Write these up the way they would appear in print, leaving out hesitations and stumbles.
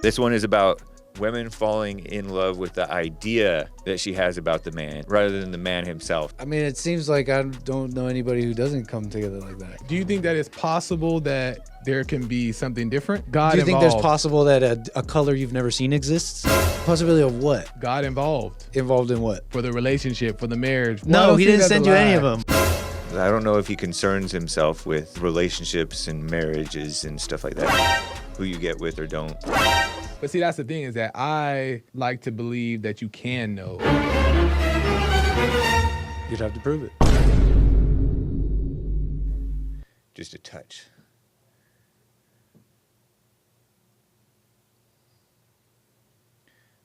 This one is about women falling in love with the idea that she has about the man rather than the man himself. I mean, it seems like I don't know anybody who doesn't come together like that. Do you think that it's possible that there can be something different? God Do you involved. think there's possible that a color you've never seen exists? Possibility of what? God involved. Involved in what? For the relationship, for the marriage. No, he didn't send you any of them. I don't know if he concerns himself with relationships and marriages and stuff like that, who you get with or don't. But see, that's the thing, is that I like to believe that you can know. You'd have to prove it. Just a touch.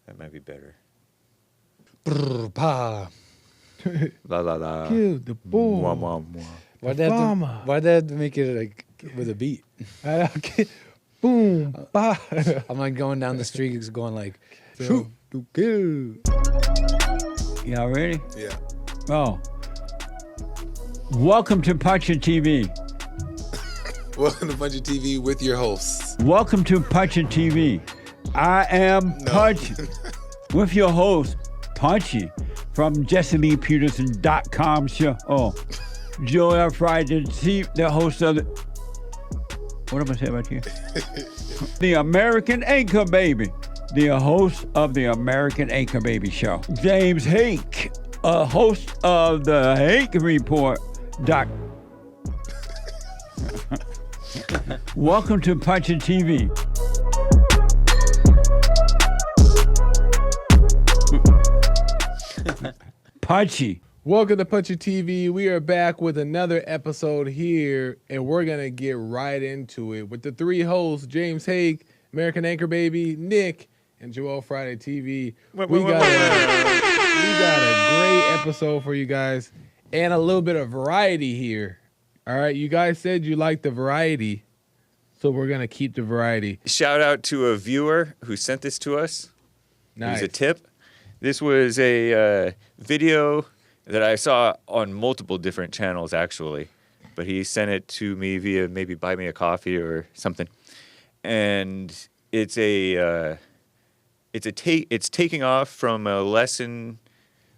That might be better. Brr, pa. La la la. Kill the bull. Mwah, mwah, mwah. Why'd they have to make it like with a beat? Boom. Bah. I'm like going down the street, it's going like, So- shoot to kill. Y'all ready? Yeah. Oh. Welcome to Punchie TV. Welcome to Punchie TV with your hosts. Welcome to Punchie TV. I am No. Punchie with your host, Punchie, from JesseLeePeterson.com show. Oh, Joel Friday, the host of the... What am I saying about you? The American Anchor Baby. The host of the American Anchor Baby show. James Hake, a host of the Hake Report. Welcome to Punchie TV. Punchie. Welcome to Punchie TV. We are back with another episode here, and we're going to get right into it with the three hosts, James Hake, American Anchor Baby, Nick, and Joel Friday TV. We got a great episode for you guys and a little bit of variety here. All right, you guys said you liked the variety, so we're going to keep the variety. Shout out to a viewer who sent this to us. Nice. It was a tip. This was a video that I saw on multiple different channels, actually. But he sent it to me via maybe Buy Me a Coffee or something. And it's taking off from a lesson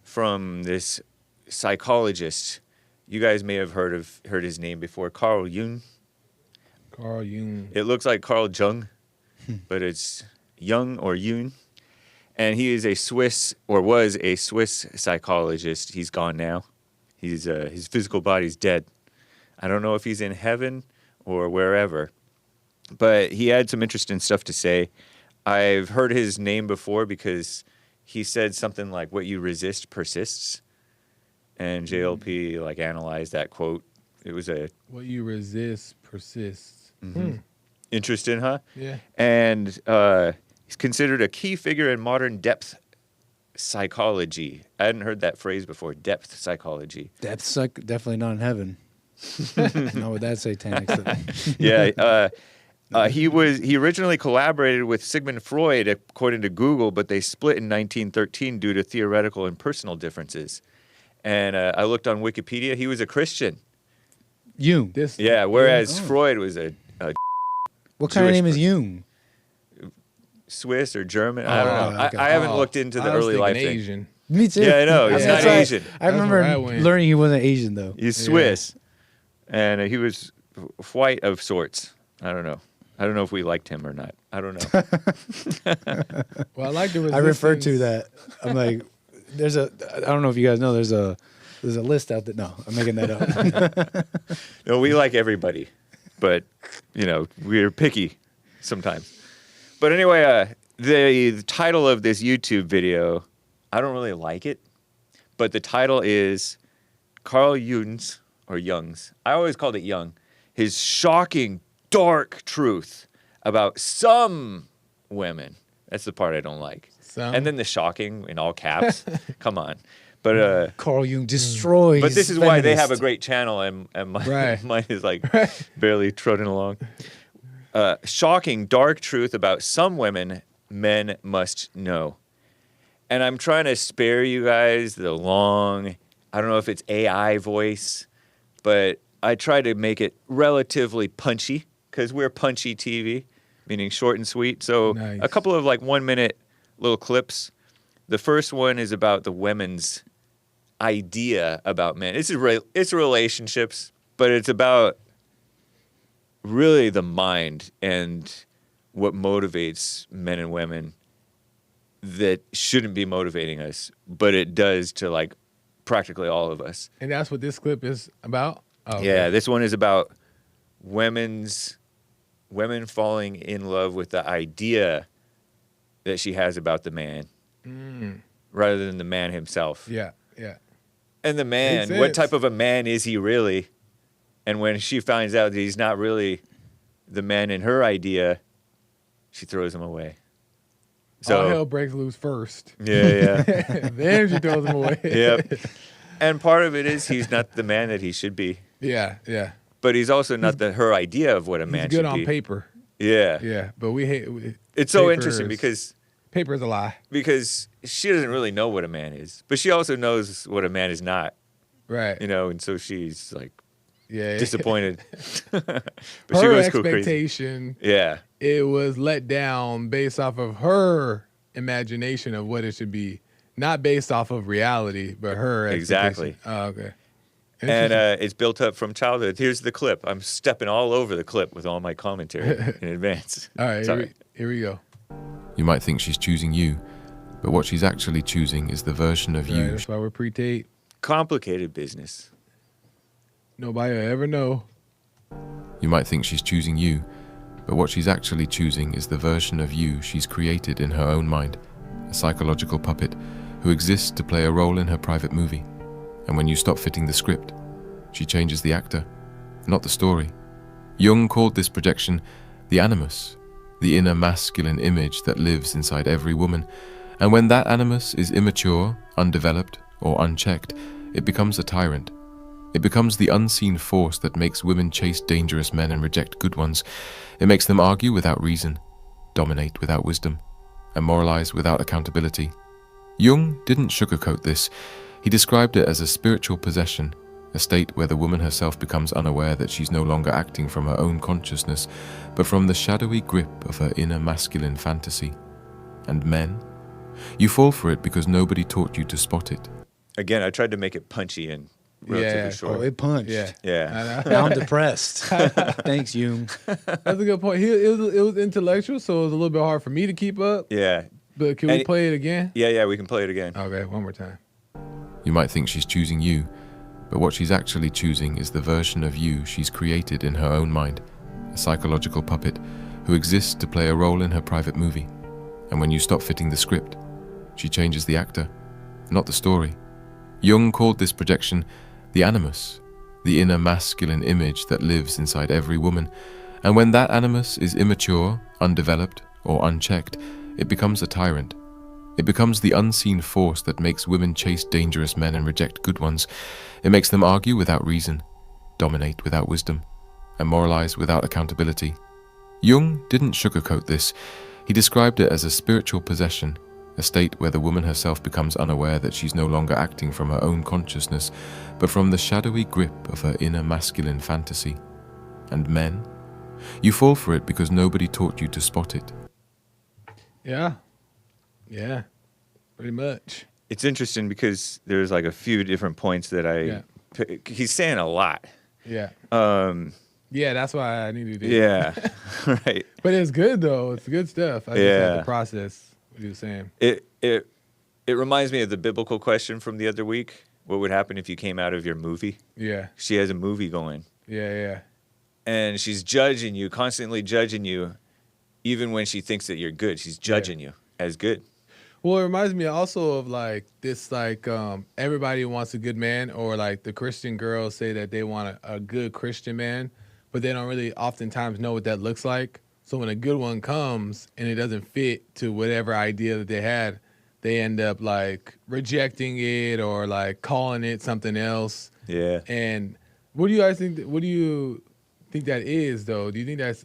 from this psychologist. You guys may have heard his name before, Carl Jung. Carl Jung. It looks like Carl Jung, but it's Jung or Jung. And he is was a Swiss psychologist. He's gone now. His physical body's dead. I don't know if he's in heaven or wherever. But he had some interesting stuff to say. I've heard his name before because he said something like, "What you resist persists." And JLP analyzed that quote. It was a What you resist persists. interesting, huh? Yeah. And he's considered a key figure in modern depth psychology. I hadn't heard that phrase before, depth psychology. That's definitely not in heaven. Not with that satanic stuff. Yeah. He originally collaborated with Sigmund Freud, according to Google, but they split in 1913 due to theoretical and personal differences. And I looked on Wikipedia. He was a Christian. Jung. Yeah, whereas Freud was a What kind of Jewish name is person. Jung? Swiss or German. I don't know. okay. I haven't looked into the I was early thinking life thing. Asian. Me too. Yeah, I know. He's That's not why- Asian. I remember where I went. learning he wasn't Asian though. He's Swiss. And he was white of sorts. I don't know. I don't know if we liked him or not. I don't know. Well, I like the resistance. I refer to that. I'm like, I don't know if you guys know, there's a list out there. No, I'm making that up. No, we like everybody. But, we're picky sometimes. But anyway, the title of this YouTube video, I don't really like it. But the title is Carl Jung's, or Jung's. I always called it Jung. His shocking, dark truth about some women. That's the part I don't like. Some? And then the shocking in all caps. Come on. But Carl Jung destroys. but this is why they have a feminists. great channel and mine, Right. mine is barely trotting along. Shocking, dark truth about some women men must know. And I'm trying to spare you guys the long, I don't know if it's AI voice, but I try to make it relatively punchy because we're Punchie TV. meaning short and sweet. So Nice. a couple of like 1 minute little clips. The first one is about the women's idea about men. It's relationships, but it's about really the mind and what motivates men and women that shouldn't be motivating us, but it does to like practically all of us. And that's what this clip is about? Oh, okay. Yeah, this one is about women falling in love with the idea that she has about the man rather than the man himself. Yeah, yeah. And the man, Makes what sense. type of a man is he really? And when she finds out that he's not really the man in her idea, she throws him away. So All hell breaks loose first. yeah. Then she throws him away. Yep. And part of it is he's not the man that he should be, Yeah, yeah. but he's also not her idea of what a He's man good should on be. paper. Yeah. Yeah, but we hate. It's so paper interesting is- paper is a lie. because she doesn't really know what a man is, but she also knows what a man is not, Right. you know, and so she's like Yeah. disappointed. But Her she goes cool crazy. expectation, Yeah. it was let down based off of her imagination of what it should be, not based off of reality, but her expectation. Exactly. Oh, okay. And it's built up from childhood. Here's the clip. I'm stepping all over the clip with all my commentary in advance. All right, Sorry. here we go. You might think she's choosing you, but what she's actually choosing is the version of Right, you. that's why we're pre-tape. Complicated business. Nobody will ever know. You might think she's choosing you, but what she's actually choosing is the version of you she's created in her own mind, a psychological puppet who exists to play a role in her private movie. And when you stop fitting the script, she changes the actor, not the story. Jung called this projection the animus, the inner masculine image that lives inside every woman. And when that animus is immature, undeveloped, or unchecked, it becomes a tyrant. It becomes the unseen force that makes women chase dangerous men and reject good ones. It makes them argue without reason, dominate without wisdom, and moralize without accountability. Jung didn't sugarcoat this. He described it as a spiritual possession, a state where the woman herself becomes unaware that she's no longer acting from her own consciousness, but from the shadowy grip of her inner masculine fantasy. And men? You fall for it because nobody taught you to spot it. Again, I tried to make it punchy and relatively Yeah. short. Oh, it punched. Yeah. Yeah. Now I'm depressed. Thanks, Jung. That's a good point. It was intellectual, so it was a little bit hard for me to keep up. Yeah. But can we And- play it again? Yeah, we can play it again. Okay, one more time. You might think she's choosing you, but what she's actually choosing is the version of you she's created in her own mind, a psychological puppet who exists to play a role in her private movie. And when you stop fitting the script, she changes the actor, not the story. Jung called this projection the animus, the inner masculine image that lives inside every woman. And when that animus is immature, undeveloped, or unchecked, it becomes a tyrant. It becomes the unseen force that makes women chase dangerous men and reject good ones. It makes them argue without reason, dominate without wisdom, and moralize without accountability. Jung didn't sugarcoat this. He described it as a spiritual possession, a state where the woman herself becomes unaware that she's no longer acting from her own consciousness, but from the shadowy grip of her inner masculine fantasy. And men? You fall for it because nobody taught you to spot it. Yeah, pretty much. It's interesting because there's like a few different points that he's saying a lot. Yeah. Um, Yeah, that's why I needed it. yeah. Right. But it's good though. It's good stuff. I just Yeah. had to process what you were saying. It reminds me of the biblical question from the other week. What would happen if you came out of your movie? Yeah. She has a movie going. Yeah. And she's judging you, constantly judging you, even when she thinks that you're good. She's judging you as good. Well, it reminds me also of like this, like everybody wants a good man, or like the Christian girls say that they want a good Christian man, but they don't really oftentimes know what that looks like. So when a good one comes and it doesn't fit to whatever idea that they had, they end up like rejecting it or like calling it something else. Yeah. And what do you guys think? What do you think that is, though? Do you think that's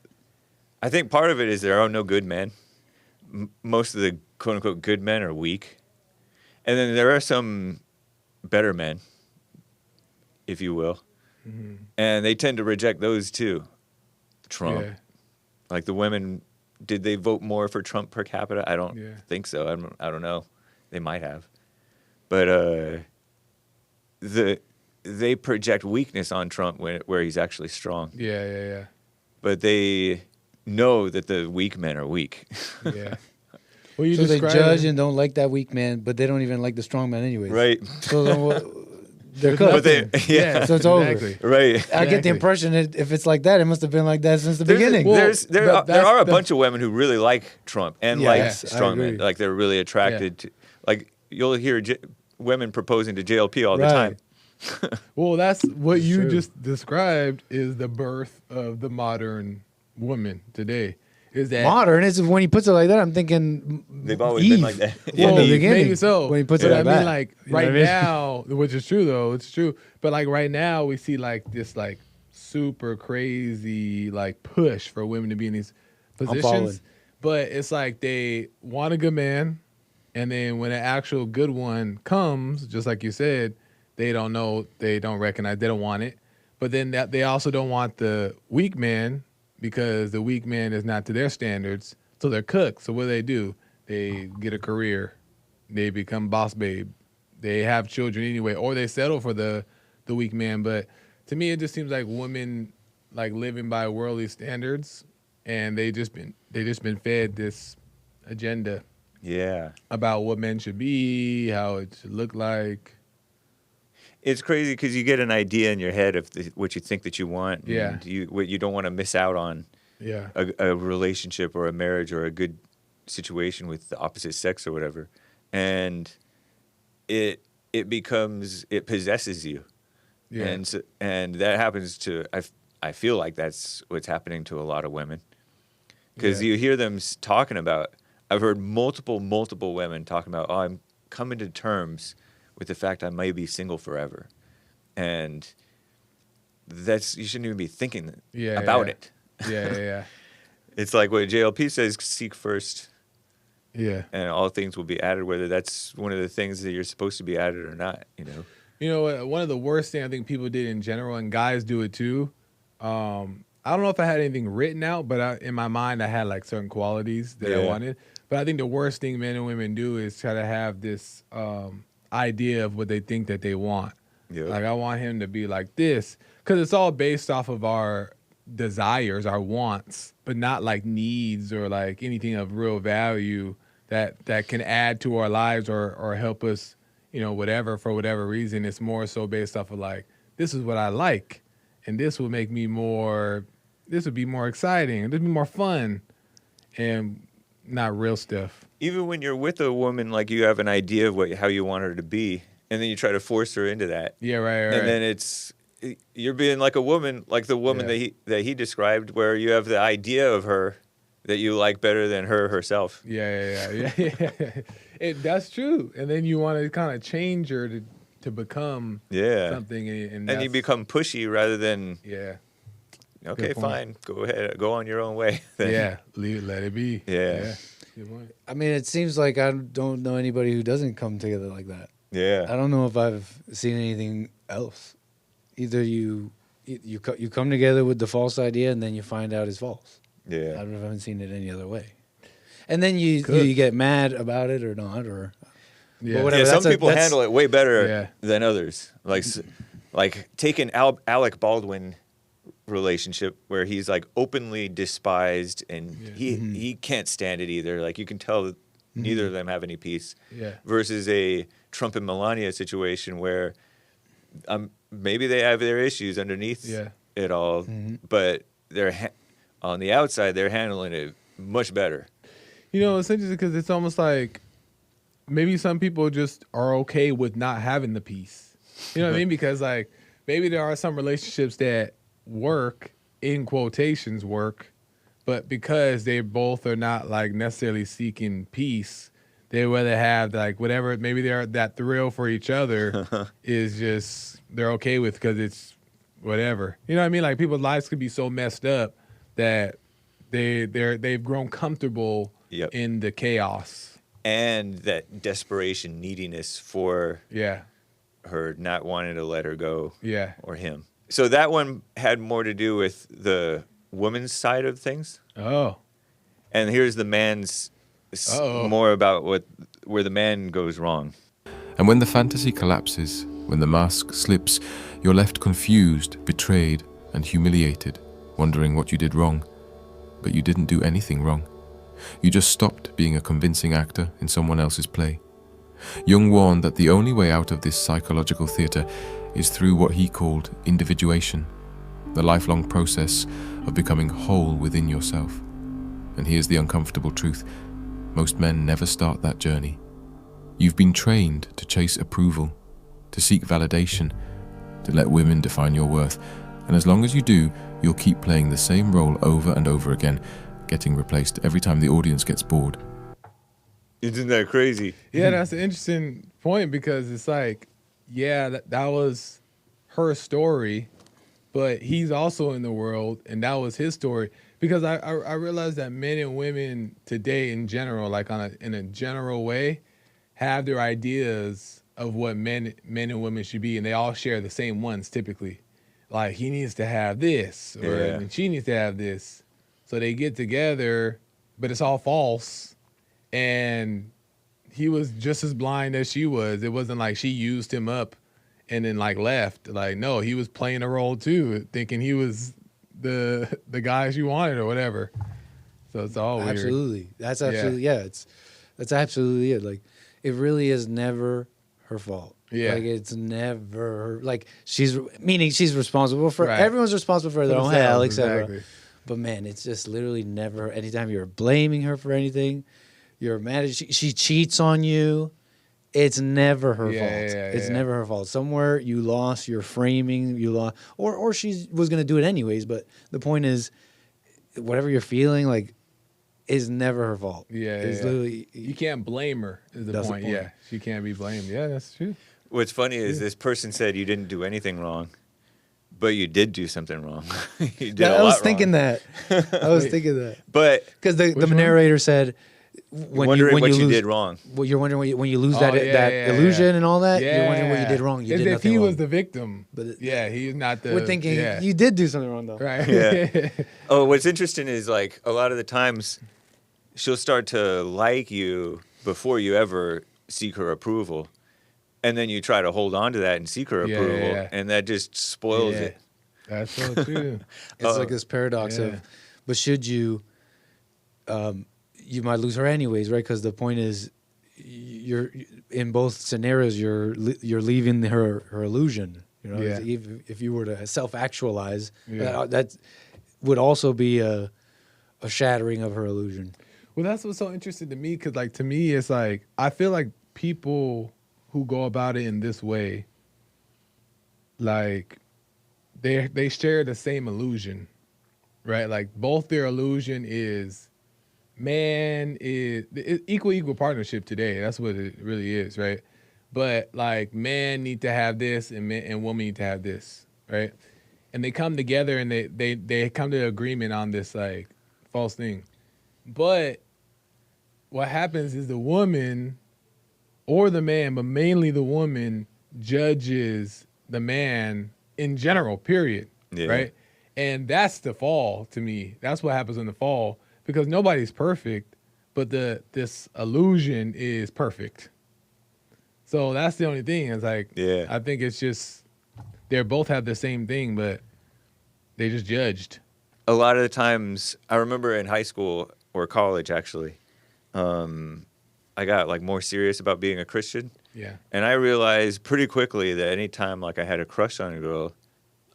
I think part of it is there are no good men. Most of the quote unquote good men are weak. And then there are some better men, if you will. And they tend to reject those too. Trump. Yeah. Like the women did they vote more for Trump per capita? I don't Yeah. think so. I don't know. They might have. But they project weakness on Trump where he's actually strong. Yeah. But they know that the weak men are weak. Yeah. Well, you So they described judge him- and don't like that weak man, but they don't even like the strong man anyways. Right. So then they're cooked. But they, yeah. So it's over. exactly. Right. I get Exactly. the impression that if it's like that, it must have been like that since the beginning. well, There but are a that's bunch of women who really like Trump and Yeah, like yes, I strong men. agree. Like they're really attracted to. Like you'll hear women proposing to JLP all the Right. time. Well, that's what you True. just described is the birth of the modern woman today. Is that Modern is when he puts it like that. I'm thinking They've always Eve. been like that. From Well, the Eve. beginning, maybe so. when he puts But it I like mean, that. like You know right what I mean? now, which is true though, it's true. But like right now, we see like this like super crazy like push for women to be in these following. positions. But it's like they want a good man, and then when an actual good one comes, just like you said, they don't know, they don't recognize, they don't want it. But then they also don't want the weak man because the weak man is not to their standards. So they're cooked. So what do? They get a career. They become boss babe. They have children anyway, or they settle for the weak man. But to me, it just seems like women like living by worldly standards, and they just been fed this agenda Yeah. about what men should be, how it should look like. It's crazy because you get an idea in your head of what you think that you want. Yeah. And what you don't want to miss out on Yeah. a relationship or a marriage or a good situation with the opposite sex or whatever. And it possesses you. Yeah. And that happens to, I feel like that's what's happening to a lot of women. Because Yeah. you hear them talking about, I've heard multiple women talking about, I'm coming to terms with the fact I may be single forever. And you shouldn't even be thinking about yeah. it. Yeah. It's like what JLP says, seek first Yeah. and all things will be added, whether that's one of the things that you're supposed to be added or not, you know? You know what? One of the worst things I think people did in general, and guys do it too. I don't know if I had anything written out, but in my mind, I had like certain qualities that I Yeah. wanted. But I think the worst thing men and women do is try to have this idea of what they think that they want. Yeah. Like, I want him to be like this, because it's all based off of our desires, our wants, but not like needs or like anything of real value that can add to our lives or help us, you know, whatever, for whatever reason. It's more so based off of like, this is what I like, and this will make me more, this would be more exciting, and this would be more fun, and not real stuff. Even when you're with a woman, like you have an idea of how you want her to be, and then you try to force her into that. Yeah, right. And then you're being like a woman, like the woman Yeah. that he described, where you have the idea of her that you like better than herself. Yeah. That's true. And then you want to kind of change her to become Yeah. something, and And you that's- become pushy rather than, yeah, okay, Good point. fine, go ahead, go on your own way. yeah. Let it be. Yeah. Good point. I mean, it seems like I don't know anybody who doesn't come together like that. I Yeah. don't know if I've seen anything else. Either you come together with the false idea and then you find out it's false. I Yeah. haven't seen it any other way. And then you Could. get mad about it or not, or Yeah. whatever. Yeah, some That's people handle it way better Yeah. than others. Like take an Alec Baldwin relationship where he's like openly despised and he can't stand it either. Like you can tell that neither of them have any peace. Yeah. Versus a Trump and Melania situation where maybe they have their issues underneath it all, but they're on the outside they're handling it much better. You know, it's interesting because it's almost like maybe some people just are okay with not having the peace. You know what I mean? Because like maybe there are some relationships that work, in quotations work, but because they both are not like necessarily seeking peace, they rather have like whatever, maybe they're that thrill for each other is just, they're okay with because it's whatever. You know what I mean? Like people's lives could be so messed up that they've grown comfortable Yep. in the chaos. And that desperation, neediness for Yeah. her not wanting to let her go Yeah. or him. So that one had more to do with the woman's side of things. Oh. And here's the man's more about where the man goes wrong. And when the fantasy collapses, when the mask slips, you're left confused, betrayed, and humiliated, wondering what you did wrong. But you didn't do anything wrong. You just stopped being a convincing actor in someone else's play. Jung warned that the only way out of this psychological theatre is through what he called individuation, the lifelong process of becoming whole within yourself. And here's the uncomfortable truth. Most men never start that journey. You've been trained to chase approval, to seek validation, to let women define your worth. And as long as you do, you'll keep playing the same role over and over again, getting replaced every time the audience gets bored. Isn't that crazy? Yeah, that's an interesting point because it's like, yeah, that was her story, but he's also in the world, and that was his story. Because I realized that men and women today in general, like in a general way, have their ideas of what men and women should be, and they all share the same ones typically. Like, he needs to have this, or and she needs to have this. So they get together, but it's all false. And he was just as blind as she was. It wasn't like she used him up and then like left. Like, no, he was playing a role too, thinking he was the guy she wanted or whatever. So it's all weird. Absolutely. That's absolutely that's absolutely it. Like, it really is never her fault. Yeah. Like, it's never like she's responsible for everyone's responsible for their own themselves, hell, etc. exactly. But man, it's just literally never. Anytime you're blaming her for anything, you're mad at she cheats on you. It's never her fault. It's never her fault. Somewhere you lost your framing. You lost, or she was gonna do it anyways. But the point is, whatever you're feeling, like, is never her fault. It's literally, you can't blame her. Is the point? Yeah, she can't be blamed. Yeah, that's true. What's funny is this person said you didn't do anything wrong, but you did do something wrong. You did I was thinking that. But because the narrator said, when wondering you what you lose, did wrong. Well, you're wondering when you lose that illusion and all that. You're wondering what you did wrong. You As did if nothing he wrong. was the victim. But he's not the. We're thinking you did do something wrong though. Right. Yeah. Oh, what's interesting is, like, a lot of the times she'll start to like you before you ever seek her approval. And then you try to hold on to that and seek her approval, and that just spoils it. That's so true. It's like this paradox of, but should you, you might lose her anyways, right? Because the point is, you're in both scenarios, you're leaving her illusion. You know, if you were to self-actualize, that would also be a shattering of her illusion. Well, that's what's so interesting to me, because, like, to me, it's like, I feel like people who go about it in this way, like, they share the same illusion, right? Like, both their illusion is man is equal partnership today. That's what it really is, right? But, like, man need to have this and woman need to have this, right? And they come together and they come to agreement on this, like, false thing. But what happens is the woman or the man, but mainly the woman, judges the man in general, period, right? And that's the fall to me. That's what happens in the fall, because nobody's perfect, but this illusion is perfect. So that's the only thing. It's like, I think it's just, they both have the same thing, but they just judged. A lot of the times, I remember in high school or college, actually, I got, like, more serious about being a Christian. Yeah. And I realized pretty quickly that anytime, like, I had a crush on a girl,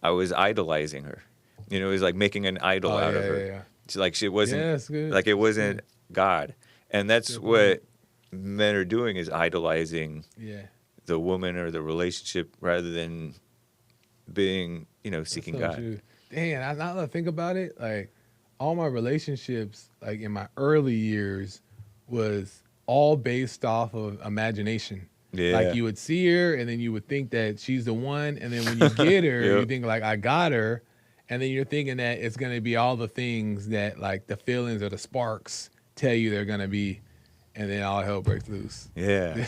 I was idolizing her. You know, it was like making an idol out of her. Yeah. It's like she wasn't, like, it wasn't God. And that's what men are doing, is idolizing the woman or the relationship rather than being, you know, seeking God. True. Dang, now that I think about it, like, all my relationships, like, in my early years was all based off of imagination. Like, you would see her and then you would think that she's the one, and then when you get her, you think, like, I got her, and then you're thinking that it's going to be all the things that, like, the feelings or the sparks tell you they're going to be, and then all hell breaks loose. Yeah.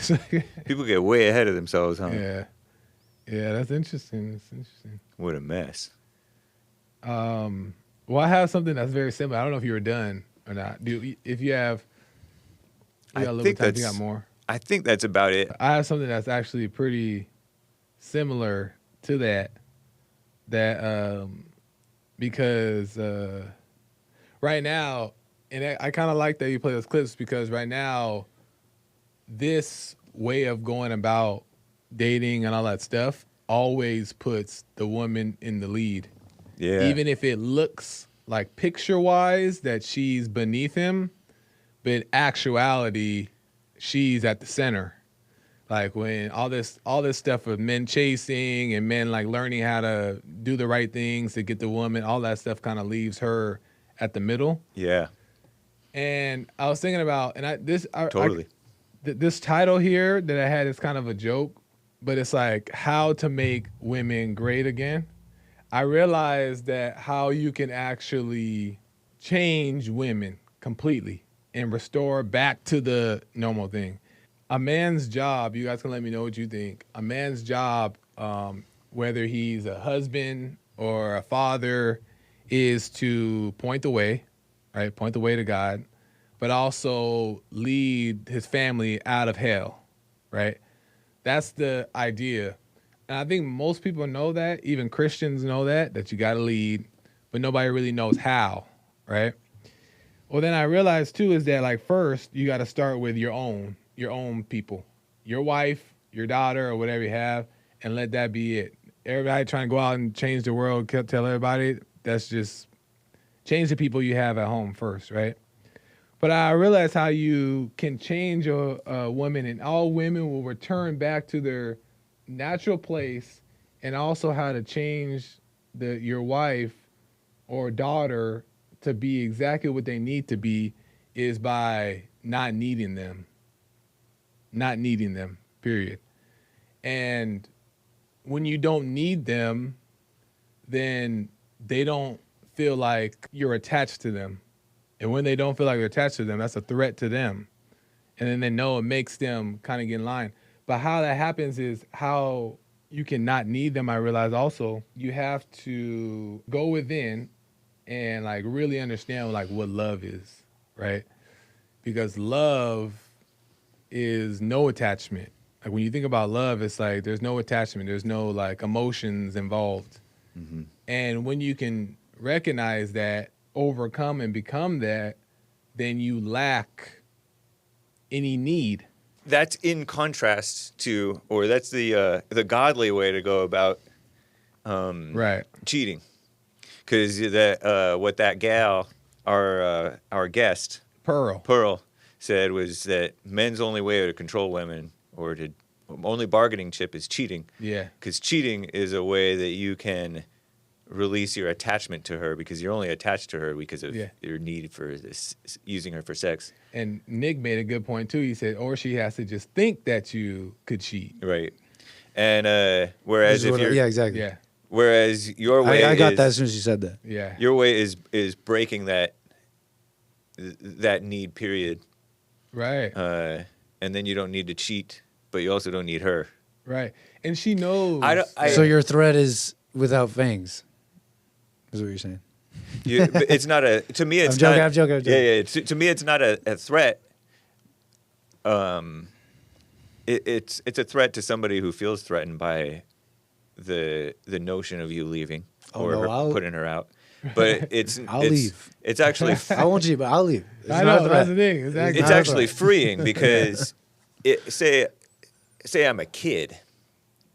People get way ahead of themselves, huh? Yeah, that's interesting. That's interesting. What a mess. Well, I have something that's very simple. I don't know if you were done, or not? If you have, you got a little think bit of time, you that's- got more. I think that's about it. I have something that's actually pretty similar to that. Because right now, and I kind of like that you play those clips because right now, this way of going about dating and all that stuff always puts the woman in the lead. Yeah. Even if it looks like picture-wise that she's beneath him, but in actuality, she's at the center. Like when all this stuff of men chasing and men like learning how to do the right things to get the woman, all that stuff kind of leaves her at the middle. Yeah. And I was thinking about, Totally. This title here that I had is kind of a joke, but it's like how to make women great again. I realized that how you can actually change women completely and restore back to the normal thing. A man's job, you guys can let me know what you think. A man's job, whether he's a husband or a father, is to point the way, right? Point the way to God, but also lead his family out of hell, right? That's the idea. And I think most people know that, even Christians know that you got to lead, but nobody really knows how, right? Well, then I realized too is that like first you got to start with your own people, your wife, your daughter, or whatever you have, and let that be it. Everybody trying to go out and change the world, tell everybody, that's just change the people you have at home first, right? But I realized how you can change a woman, and all women will return back to their natural place, and also how to change your wife or daughter to be exactly what they need to be is by not needing them, period. And when you don't need them, then they don't feel like you're attached to them. And when they don't feel like you're attached to them, that's a threat to them. And then they know it makes them kind of get in line. But how that happens is how you can not need them. I realize also you have to go within and like really understand like what love is, right? Because love is no attachment. Like when you think about love, it's like there's no attachment. There's no like emotions involved. Mm-hmm. And when you can recognize that, overcome and become that, then you lack any need. That's in contrast to, or that's the godly way to go about right. cheating. Because what that gal, our guest, Pearl, said was that men's only way to control women or to only bargaining chip is cheating. Yeah. Because cheating is a way that you can release your attachment to her because you're only attached to her because of your need for this, using her for sex. And Nick made a good point too. He said, or she has to just think that you could cheat. Right. And whereas if you're... Yeah, exactly. Yeah. Whereas your way I got that as soon as you said that. Yeah. Your way is breaking that need, period. Right. And then you don't need to cheat, but you also don't need her. Right. And she knows. So your threat is without fangs, is what you're saying. It's not a... To me, it's I'm joking. Yeah. To me, it's not a threat. It's a threat to somebody who feels threatened by the notion of you leaving putting her out. But I'll leave. It's actually... I won't cheat, but I'll leave. I know, that's the thing. Exactly. It's actually freeing because say I'm a kid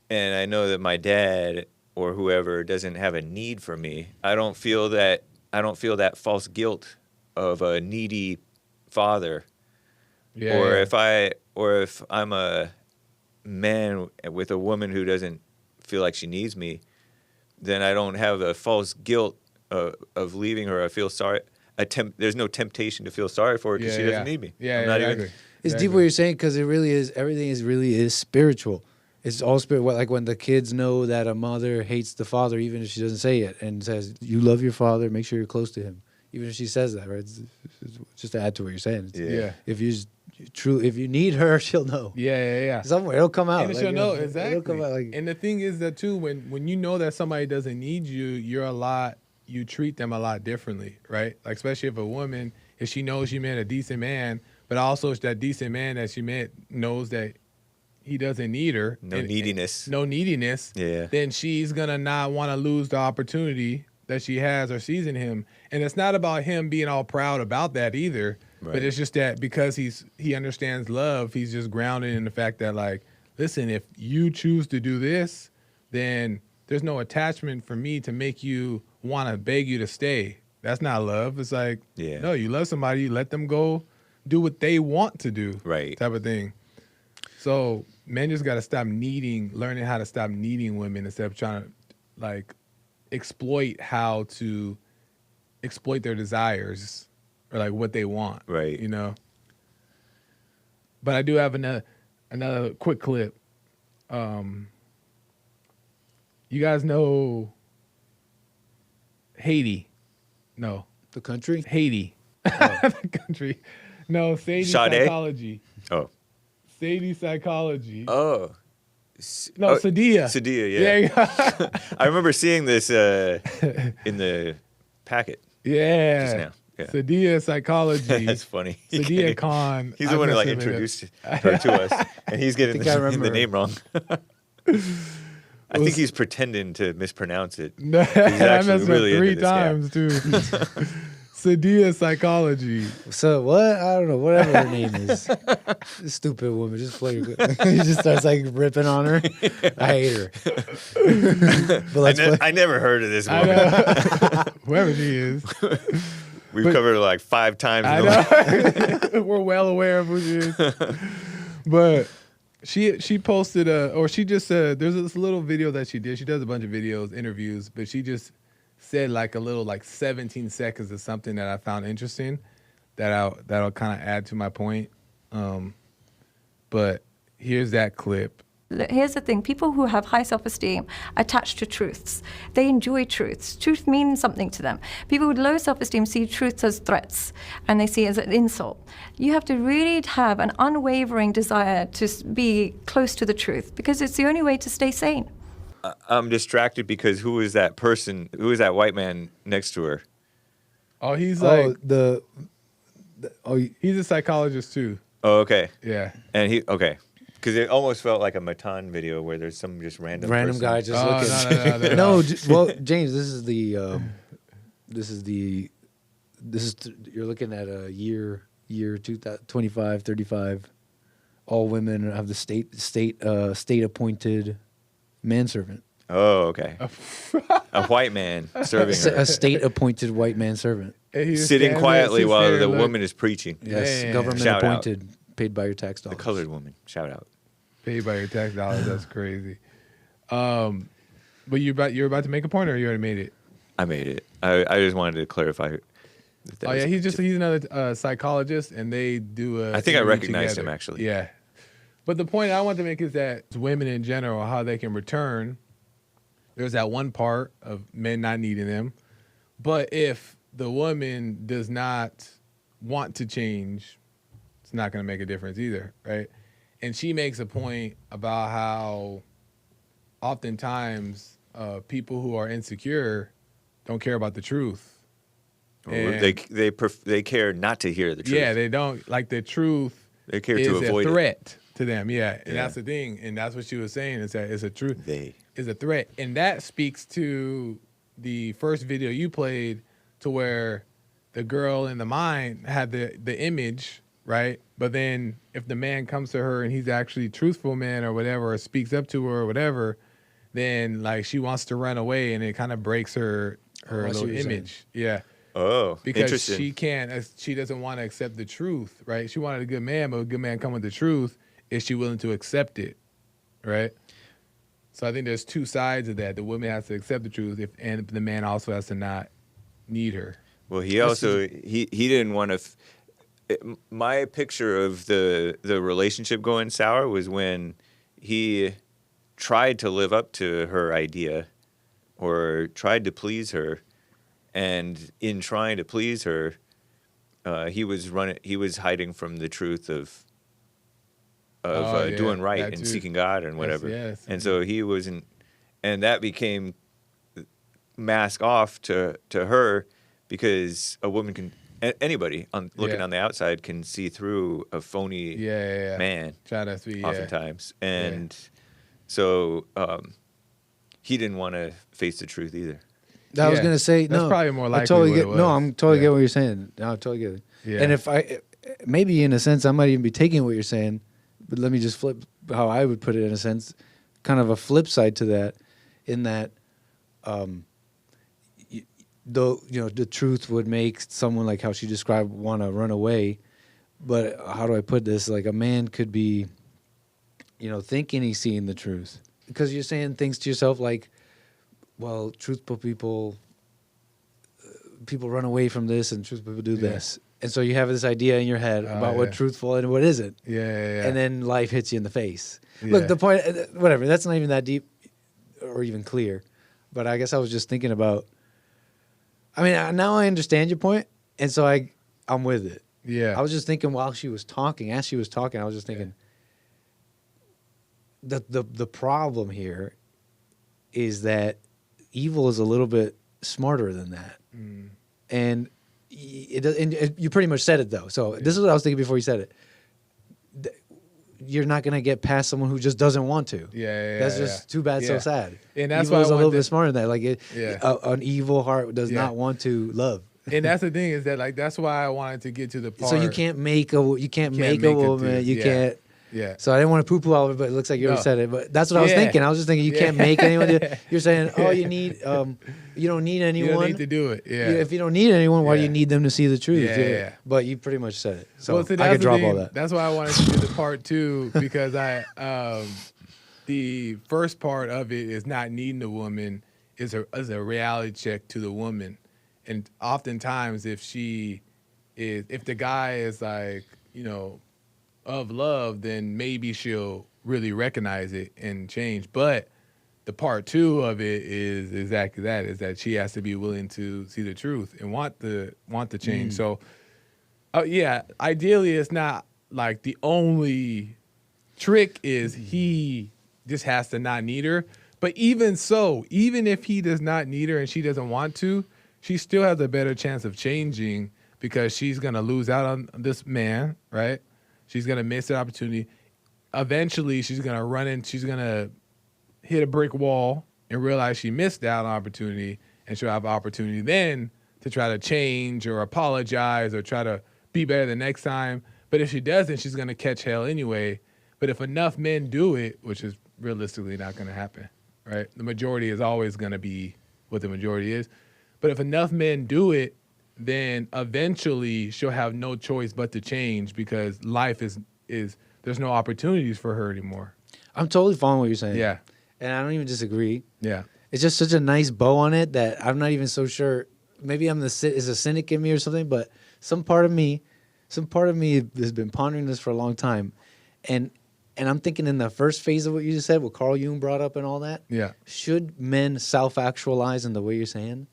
and I know that my dad or whoever doesn't have a need for me. I don't feel that false guilt of a needy father. Yeah. Or if I'm a man with a woman who doesn't feel like she needs me, then I don't have a false guilt of leaving her. I feel sorry. There's no temptation to feel sorry for her because she doesn't need me. Exactly. It's deep what you're saying because it really is. Everything is spiritual. It's all spiritual. Like when the kids know that a mother hates the father, even if she doesn't say it, and says, "You love your father. Make sure you're close to him." Even if she says that, right? It's just to add to what you're saying. If you need her, she'll know. Yeah. Somewhere it'll come out. And she'll know exactly. It'll come out, and the thing is that too, when you know that somebody doesn't need you, you treat them a lot differently, right? Like especially if a woman if she knows she met a decent man, but also if that decent man that she met knows that he doesn't need her. No neediness. No neediness. Yeah. Then she's going to not want to lose the opportunity that she has or sees in him. And it's not about him being all proud about that either. Right. But it's just that because he understands love, he's just grounded in the fact that, like, listen, if you choose to do this, then there's no attachment for me to make you want to beg you to stay. That's not love. It's like, no, you love somebody, you let them go do what they want to do. Right. Type of thing. So men just got to stop learning how to stop needing women instead of trying to, like, exploit their desires or, like, what they want. Right. You know? But I do have another quick clip. You guys know Haiti? No. The country? Haiti. The country. No, Sadie Sade? Psychology. Oh. Sadie Psychology. Oh. No, Sadia. Sadia, yeah. There you go. I remember seeing this in the packet Yeah. just now. Yeah. Sadia Psychology. That's funny. Sadia Khan. He's the one who, like, introduced her to us, and he's getting the name wrong. I think he's pretending to mispronounce it. No, He's I actually messed really up 3 into this, yeah. times, too. Sadia Psychology. So what? I don't know. Whatever her name is. Stupid woman. Just play. He just starts, like, ripping on her. I hate her. But I never heard of this I woman. know. Whoever she is. We've covered her like 5 times. I know. We're well aware of who she is. But she posted there's this little video that she did. She does a bunch of videos, interviews, but she just said like a little, like, 17 seconds of something that I found interesting that'll kind of add to my point. But here's that clip. Here's the thing. People who have high self-esteem attach to truths. They enjoy truths. Truth means something to them. People with low self-esteem see truths as threats, and they see it as an insult. You have to really have an unwavering desire to be close to the truth, because it's the only way to stay sane. I'm distracted because who is that person? Who is that white man next to her? Oh, he's like he's a psychologist too. Oh, okay. Yeah. And okay. Because it almost felt like a Matan video where there's some just random person. guy just looking. No. Well, James, you're looking at a year 2025, 35. All women have the state appointed manservant. Oh, okay. A white man serving her. A state appointed white manservant. Sitting quietly while the woman is preaching. Yes, Man. government Shout out. appointed, paid by your tax dollars. The colored woman. Shout out. Paid by your tax dollars. That's crazy. But you're about to make a point, or you already made it? I made it. I just wanted to clarify. He's another psychologist, and they do. I think I recognized him, actually. Yeah. But the point I want to make is that women in general, how they can return. There's that one part of men not needing them, but if the woman does not want to change, it's not going to make a difference either, right? And she makes a point about how oftentimes people who are insecure don't care about the truth. They care not to hear the truth. Yeah, they don't like the truth. They care is to avoid a it. threat to them. Yeah, and Yeah. that's the thing, and that's what she was saying is that it's a truth. They Is a threat, and that speaks to the first video you played, to where the girl in the mind had the image, right? But then if the man comes to her and he's actually truthful man or whatever, or speaks up to her or whatever, then like she wants to run away, and it kind of breaks her little image. Yeah. Oh, Because interesting. she doesn't want to accept the truth, right? She wanted a good man, but a good man come with the truth. Is she willing to accept it, right? So I think there's 2 sides of that. The woman has to accept the truth, and the man also has to not need her. Well, he also he didn't want to. My picture of the relationship going sour was when he tried to live up to her idea, or tried to please her, and in trying to please her, he was hiding from the truth of doing right that and too. seeking God and whatever. Yes. And so he wasn't, and that became mask off to her, because a woman can, anybody looking on the outside can see through a phony man. Try to see, oftentimes, and so he didn't want to face the truth either. I was gonna say that's no. probably more likely. I totally what get. it was. No, I'm totally get what you're saying. No, I totally get it. Yeah. And if maybe in a sense, I might even be taking what you're saying, but let me just flip how I would put it in a sense, kind of a flip side to that, in that, the truth would make someone like how she described want to run away, but how do I put this? Like a man could be, thinking he's seeing the truth because you're saying things to yourself like, well, truthful people run away from this, and truthful people do this. And so you have this idea in your head about what truthful and what isn't. Yeah. And then life hits you in the face. Look, the point, whatever, that's not even that deep or even clear. But I guess I was just thinking about, now I understand your point, and so I'm with it. Yeah. I was just thinking as she was talking, I was just thinking, the problem here is that evil is a little bit smarter than that. And you pretty much said it, though. So this is what I was thinking before you said it. You're not going to get past someone who just doesn't want to. That's just too bad, so sad. And that's evil why is a little bit smarter than that. Like an evil heart does not want to love. And that's the thing is that like that's why I wanted to get to the part. So you can't make a woman. You can't. Yeah. So I didn't want to poo-poo all of it, but it looks like you already said it. But that's what I was thinking. I was just thinking you can't make anyone do it. You're saying, you need, you don't need anyone. You don't need to do it. Yeah. If you don't need anyone, why do you need them to see the truth? Yeah. But you pretty much said it. So see, I could drop all that. That's why I wanted to do the part 2 because the first part of it is not needing a woman is a reality check to the woman, and oftentimes if the guy is like of love, then maybe she'll really recognize it and change. But the part 2 of it is exactly that, is that she has to be willing to see the truth and want the change. So, ideally it's not like the only trick is he just has to not need her. But even so, even if he does not need her and she doesn't want to, she still has a better chance of changing because she's going to lose out on this man, right? She's going to miss the opportunity. Eventually, she's going to hit a brick wall and realize she missed out on opportunity, and she'll have opportunity then to try to change or apologize or try to be better the next time. But if she doesn't, she's going to catch hell anyway. But if enough men do it, which is realistically not going to happen, right? The majority is always going to be what the majority is. But if enough men do it, then eventually she'll have no choice but to change because life is there's no opportunities for her anymore. I'm totally following what you're saying. Yeah. And I don't even disagree. Yeah. It's just such a nice bow on it that I'm not even so sure. Maybe is a cynic in me or something, but some part of me has been pondering this for a long time. And I'm thinking in the first phase of what you just said, what Carl Jung brought up and all that. Yeah. Should men self-actualize in the way you're saying?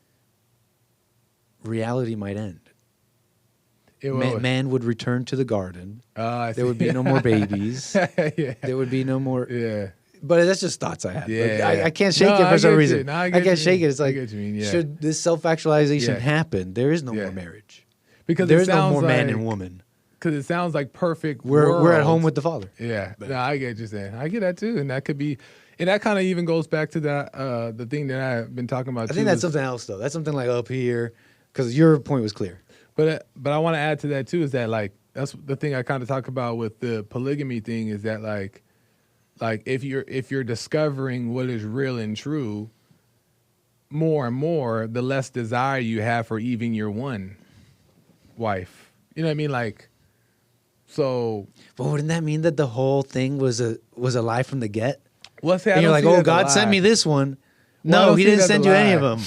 Reality might end. Man would return to the garden. There would be no more babies. There would be no more. Yeah. But that's just thoughts I have. Yeah. I can't shake it for some reason. No, I can't shake it. It's like, mean, should this self-actualization happen? There is no more marriage. Because there is no more man and woman. Because it sounds like perfect. We're at home with the Father. Yeah. No, I get what you're saying. I get that too, and that could be. And that kind of even goes back to that the thing that I've been talking about. I think that's something else though. That's something like up here, because your point was clear. But I want to add to that too is that like that's the thing I kind of talk about with the polygamy thing is that like if you're discovering what is real and true, more and more, the less desire you have for even your one wife. You know what I mean? Like, so. But wouldn't that mean that the whole thing was a lie from the get? Well, see, and you're like, oh, God sent me this one. Well, no, he didn't send you any of them.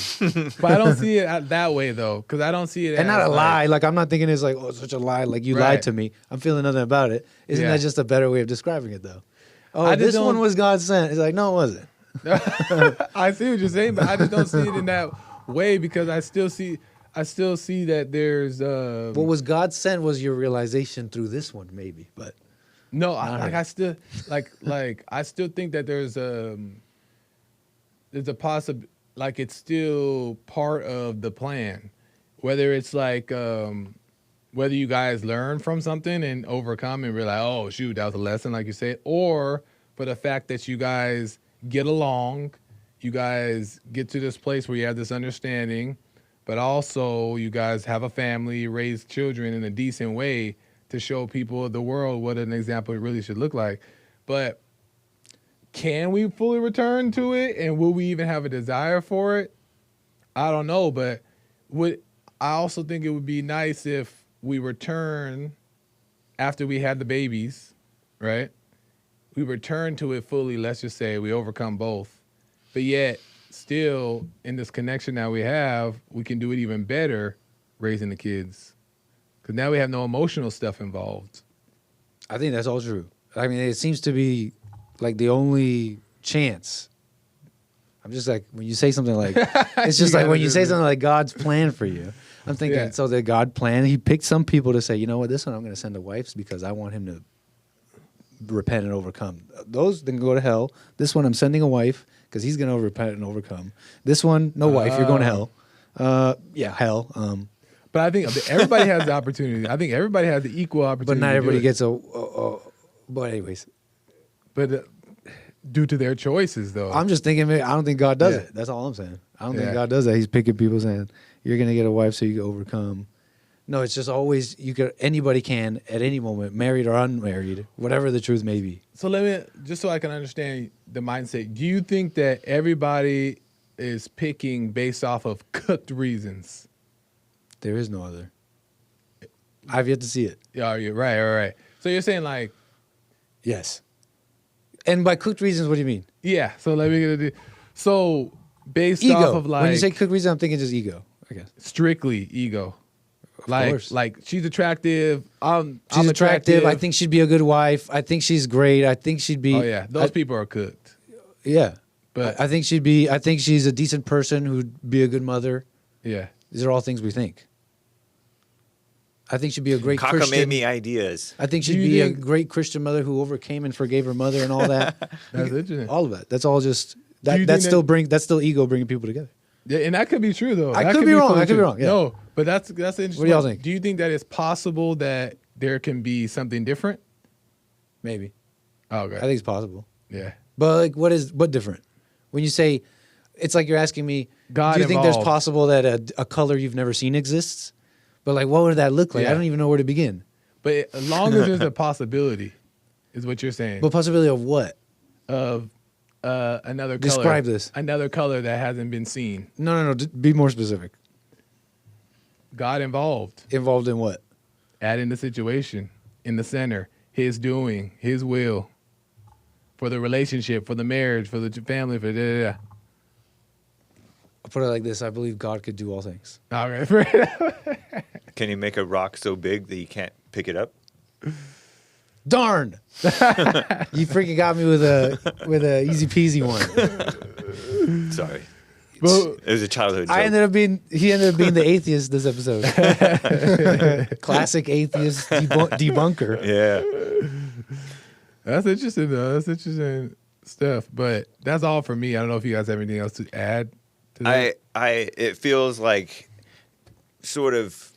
But I don't see it that way, though, because I don't see it and as not a lie. Like, I'm not thinking it's like, oh, it's such a lie. Like, you lied to me. I'm feeling nothing about it. Isn't that just a better way of describing it, though? Oh, this one was God sent. It's like, no, it wasn't. I see what you're saying, but I just don't see it in that way because I still see that there's. What was God sent was your realization through this one, maybe, but. No, I still think that there's a possible, like it's still part of the plan, whether it's like whether you guys learn from something and overcome and realize, oh, shoot, that was a lesson, like you said, or for the fact that you guys get along, you guys get to this place where you have this understanding, but also you guys have a family, raise children in a decent way to show people of the world what an example really should look like. But can we fully return to it, and will we even have a desire for it? I don't know, but I also think it would be nice if we return after we had the babies, right? We return to it fully, let's just say we overcome both. But yet, still, in this connection that we have, we can do it even better raising the kids. Because now we have no emotional stuff involved. I think that's all true. I mean, it seems to be like the only chance. I'm just like, when you say something like, it's just like when you say something like God's plan for you. I'm thinking, so the God plan, he picked some people to say, you know what, this one I'm going to send to wives because I want him to repent and overcome. Those then go to hell. This one I'm sending a wife because he's going to repent and overcome. This one, no wife, you're going to hell. Hell. But I think everybody has the opportunity. I think everybody has the equal opportunity. But not everybody gets but anyways. But due to their choices, though. I'm just thinking, I don't think God does it. That's all I'm saying. I don't think God does that. He's picking people saying, you're going to get a wife so you can overcome. No, it's just always, anybody can at any moment, married or unmarried, whatever the truth may be. So just so I can understand the mindset, do you think that everybody is picking based off of cooked reasons? There is no other. I've yet to see it. Yeah, you're right. So you're saying like... Yes. And by cooked reasons, what do you mean? Yeah, so so based ego. off of like... When you say cooked reasons, I'm thinking just ego, I guess. Strictly ego. Of course. Like she's attractive. I'm attractive. I think she'd be a good wife. I think she's great. I think she'd be... Oh, yeah. Those people are cooked. Yeah. But I think she's a decent person who'd be a good mother. Yeah. These are all things we think. I think she'd be a great Christian. Cockamamie ideas. I think she'd be a great Christian mother who overcame and forgave her mother and all that. That's interesting. All of that. That's all just... That's still ego bringing people together. Yeah, and that could be true, though. I could be wrong. Yeah. No, but that's interesting. What do y'all think? Do you think that it's possible that there can be something different? Maybe. Oh, okay. I think it's possible. Yeah. But like, what different? When you say, it's like you're asking me, God do you think there's involved. possible that a color you've never seen exists? But like, what would that look like? Yeah. I don't even know where to begin. But as long as there's a possibility, is what you're saying. But possibility of what? Of another color. Describe this. Another color that hasn't been seen. No. Be more specific. God involved. Involved in what? Adding the situation in the center. His doing. His will. For the relationship. For the marriage. For the family. For da-da-da. I'll put it like this. I believe God could do all things. All right. Can you make a rock so big that you can't pick it up? Darn! You freaking got me with a easy peasy one. Sorry. Well, It was a childhood joke. He ended up being the atheist this episode. Classic atheist debunker. Yeah. That's interesting, though. That's interesting stuff. But that's all for me. I don't know if you guys have anything else to add to that. It feels like sort of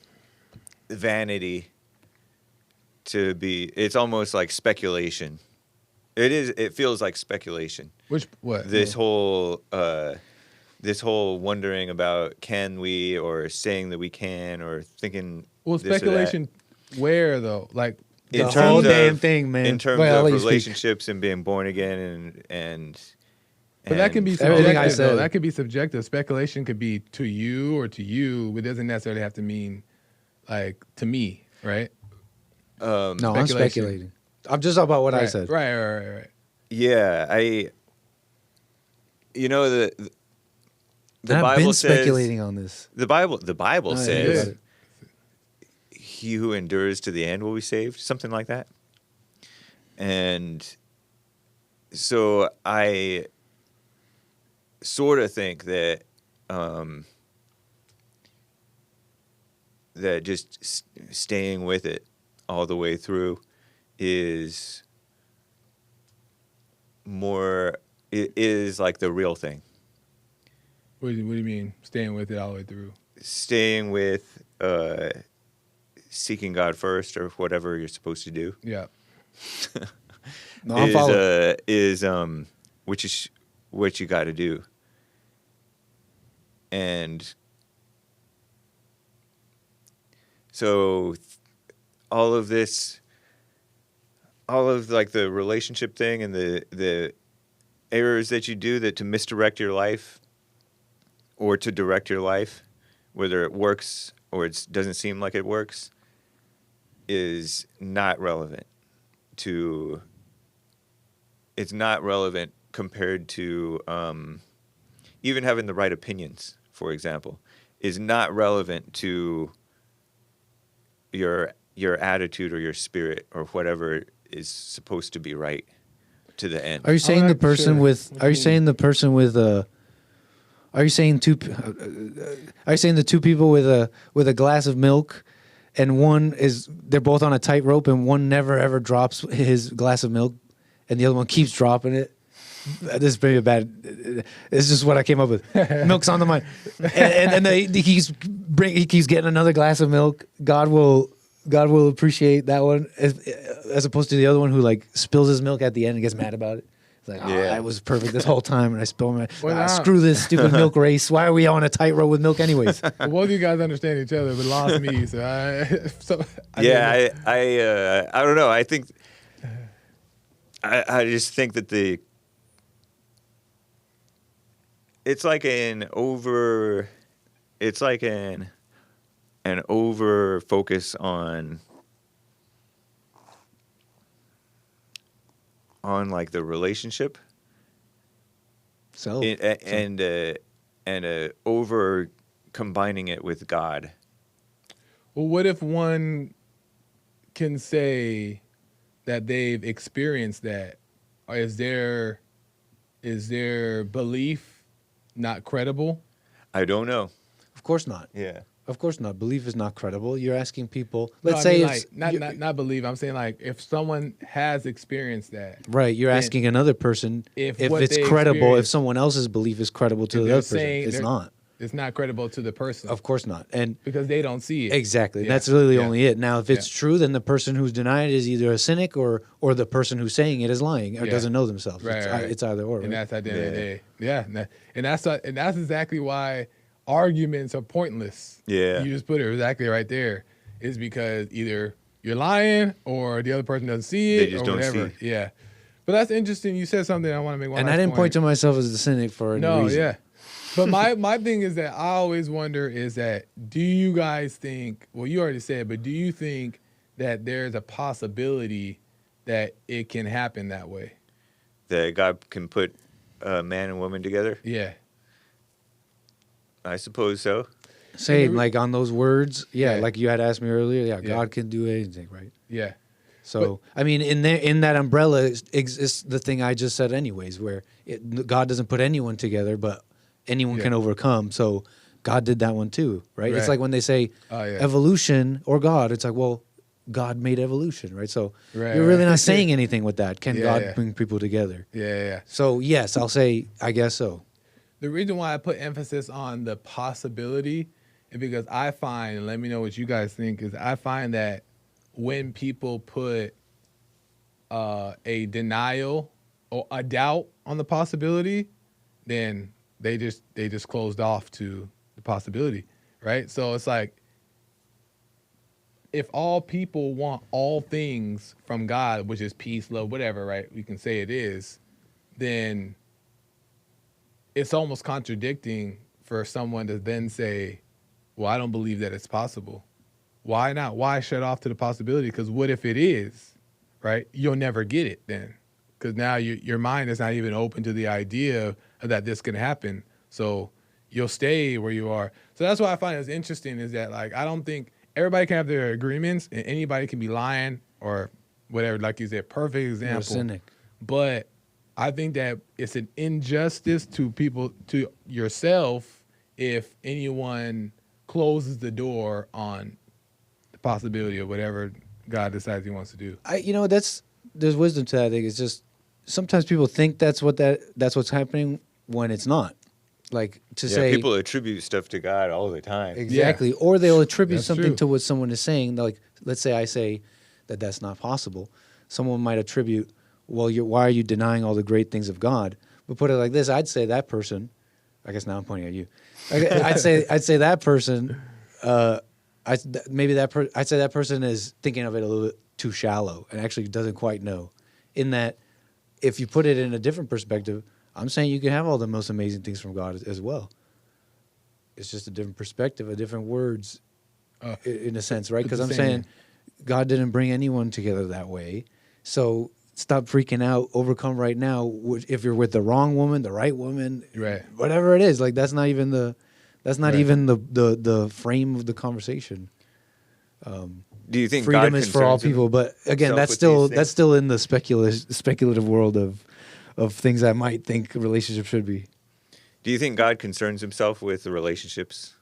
vanity to be. It's almost like speculation. It feels like speculation. What? This whole wondering about can we, or saying that we can, or thinking. Well, this or that. speculation. Where though? Like The whole damn thing, man. In terms Wait, I'll of let you speak. relationships and being born again and But that can be Everything I subjective, said. though. That could be subjective. Speculation could be to you or to you. It doesn't necessarily have to mean like to me, right? No, I'm Speculation. speculating. I'm just about what I said. Right. Yeah, you know the And I've Bible been says speculating on this. the Bible Oh, yeah, says yeah. he who endures to the end will be saved, something like that. And so I sort of think that that just staying with it all the way through is like the real thing. What do you mean? Staying with it all the way through? Staying with seeking God first or whatever you're supposed to do. Yeah. No, I'm following. Which is what you got to do. And so all of like the relationship thing and the errors that you do that to misdirect your life or to direct your life, whether it works or it doesn't seem like it works, is not relevant to. It's not relevant compared to even having the right opinions, for example, is not relevant to your attitude or your spirit or whatever is supposed to be right to the end. Are you saying the person with? Are you saying the person with a? Are you saying Are you saying the two people with a glass of milk, and they're both on a tightrope, and one never ever drops his glass of milk, and the other one keeps dropping it? This is pretty bad. It's just what I came up with. Milk's on the mind, and he keeps getting another glass of milk. God will appreciate that one as opposed to the other one who like spills his milk at the end and gets mad about it. It's like, I was perfect this whole time and I spilled my. Screw this stupid milk race. Why are we on a tightrope with milk anyways? Well, both of you guys understand each other, but lost me. So I don't know. I think I just think that it's like an over focus on like the relationship and over combining it with God. Well, what if one can say that they've experienced that? Or is their belief not credible? I don't know. Of course not. Yeah. Of course not. Belief is not credible. You're asking people. Let's say not believe. I'm saying like if someone has experienced that. Right. You're asking another person if it's credible. If someone else's belief is credible to the other person, it's not. It's not credible to the person. Of course not. And because they don't see it. Exactly. Yeah. That's really only it. Now, if it's true, then the person who's denying it is either a cynic or the person who's saying it is lying or doesn't know themselves. Right, it's either or. And that's at the end of the day. Yeah. And that's exactly why arguments are pointless. Yeah. You just put it exactly right there. Is because either you're lying or the other person doesn't see it they just or whatever. don't see it. Yeah. But that's interesting. You said something I want to make one. And I didn't point to myself as the cynic for any reason. Yeah. But my thing is that I always wonder is that do you guys think, well, you already said, but do you think that there's a possibility that it can happen that way? That God can put a man and woman together? Yeah. I suppose so. Same, like on those words. Yeah, like you had asked me earlier. Yeah, God can do anything, right? Yeah. So, I mean, in that umbrella exists the thing I just said anyways, where God doesn't put anyone together, but anyone can overcome. So God did that one too, right? It's like when they say evolution or God, it's like, well, God made evolution, right? So you're really not saying anything with that. Can God bring people together? Yeah. So yes, I'll say, I guess so. The reason why I put emphasis on the possibility is because I find, and let me know what you guys think, is I find that when people put a denial or a doubt on the possibility, then they just closed off to the possibility, right? So it's like if all people want all things from God, which is peace, love, whatever, right? We can say it is, then it's almost contradicting for someone to then say, well, I don't believe that it's possible. Why not? Why shut off to the possibility? Because what if it is, right? You'll never get it then. Because now your mind is not even open to the idea that this can happen. So you'll stay where you are. So that's why I find it's interesting is that, like, I don't think everybody can have their agreements and anybody can be lying or whatever. Like you said, perfect example. You're a cynic. But I think that it's an injustice to people, to yourself, if anyone closes the door on the possibility of whatever God decides he wants to do. There's wisdom to that. I think it's just sometimes people think that's what's happening when it's not. Like to say people attribute stuff to God all the time. exactly, or they'll attribute That's something true. to what someone is saying. Like, let's say I say that that's not possible. Someone might attribute, well, why are you denying all the great things of God? But put it like this: I'd say that person. I guess now I'm pointing at you. I'd say that person. I'd say that person is thinking of it a little bit too shallow and actually doesn't quite know. In that, if you put it in a different perspective, I'm saying you can have all the most amazing things from God as well. It's just a different perspective, a different words, in a sense, right? Because I'm saying God didn't bring anyone together that way. So stop freaking out, overcome right now. If you're with the wrong woman, the right woman, Right. whatever it is, like that's not even the Right. even the frame of the conversation. Do you think Freedom God is for all concerns people, but again, himself with these that's still in the speculative world of things I might think a relationship should be. Do you think God concerns himself with the relationships?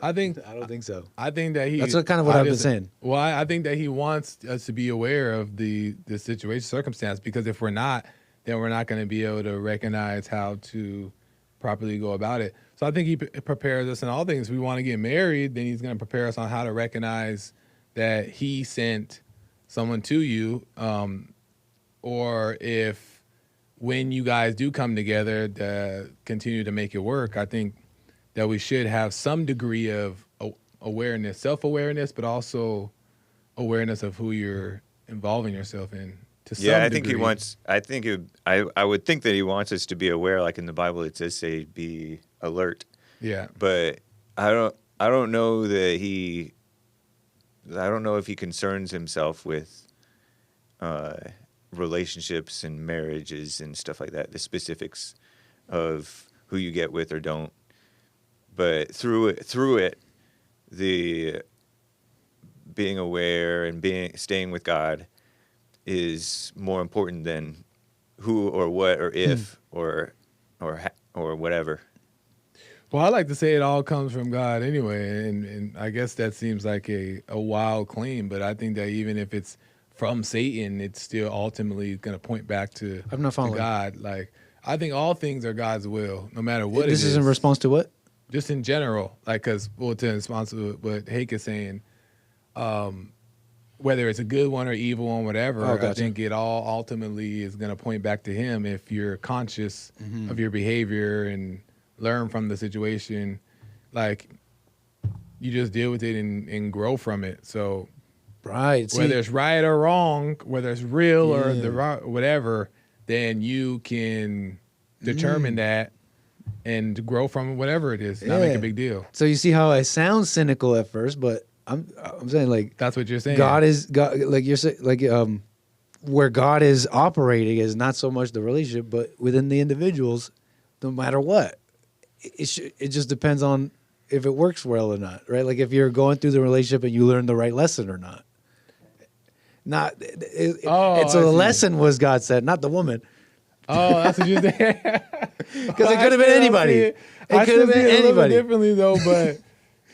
I don't think so. I think that he. That's kind of what I've been saying. Well, I think that he wants us to be aware of the situation, circumstance, because if we're not, then we're not going to be able to recognize how to properly go about it. So I think he prepares us in all things. We want to get married, then he's going to prepare us on how to recognize that he sent someone to you, or if when you guys do come together to continue to make it work, I think that we should have some degree of awareness, self-awareness, but also awareness of who you're involving yourself in. To some I think degree. he wants. I would think that he wants us to be aware. Like in the Bible, it says, "Say, be alert." Yeah. But I don't know that he. I don't know if he concerns himself with relationships and marriages and stuff like that. The specifics of who you get with or don't. But through it, the being aware and staying with God is more important than who or what or if or whatever. Well, I like to say it all comes from God anyway, and I guess that seems like a wild claim, but I think that even if it's from Satan, it's still ultimately going to point back to, I'm not following. to God. Like, I think all things are God's will, no matter what This it is. is in response to what? Just in general, like, because, well, to response to what Hake is saying, whether it's a good one or evil one, whatever, Oh, gotcha. I think it all ultimately is going to point back to him if you're conscious of your behavior and learn from the situation. Like, you just deal with it and grow from it. So Right. whether it's right or wrong, whether it's real or Yeah. the right, whatever, then you can determine that and grow from whatever it is. Not make Yeah. a big deal. So you see how I sound cynical at first, but I'm saying like That's what you're saying. God, like you're saying, like where God is operating is not so much the relationship, but within the individuals, no matter what. It just depends on if it works well or not, right? Like if you're going through the relationship and you learn the right lesson or not. It's a lesson was God said, not the woman. Oh, that's what you're saying. Because it could have been anybody. It could have been anybody. Differently though, but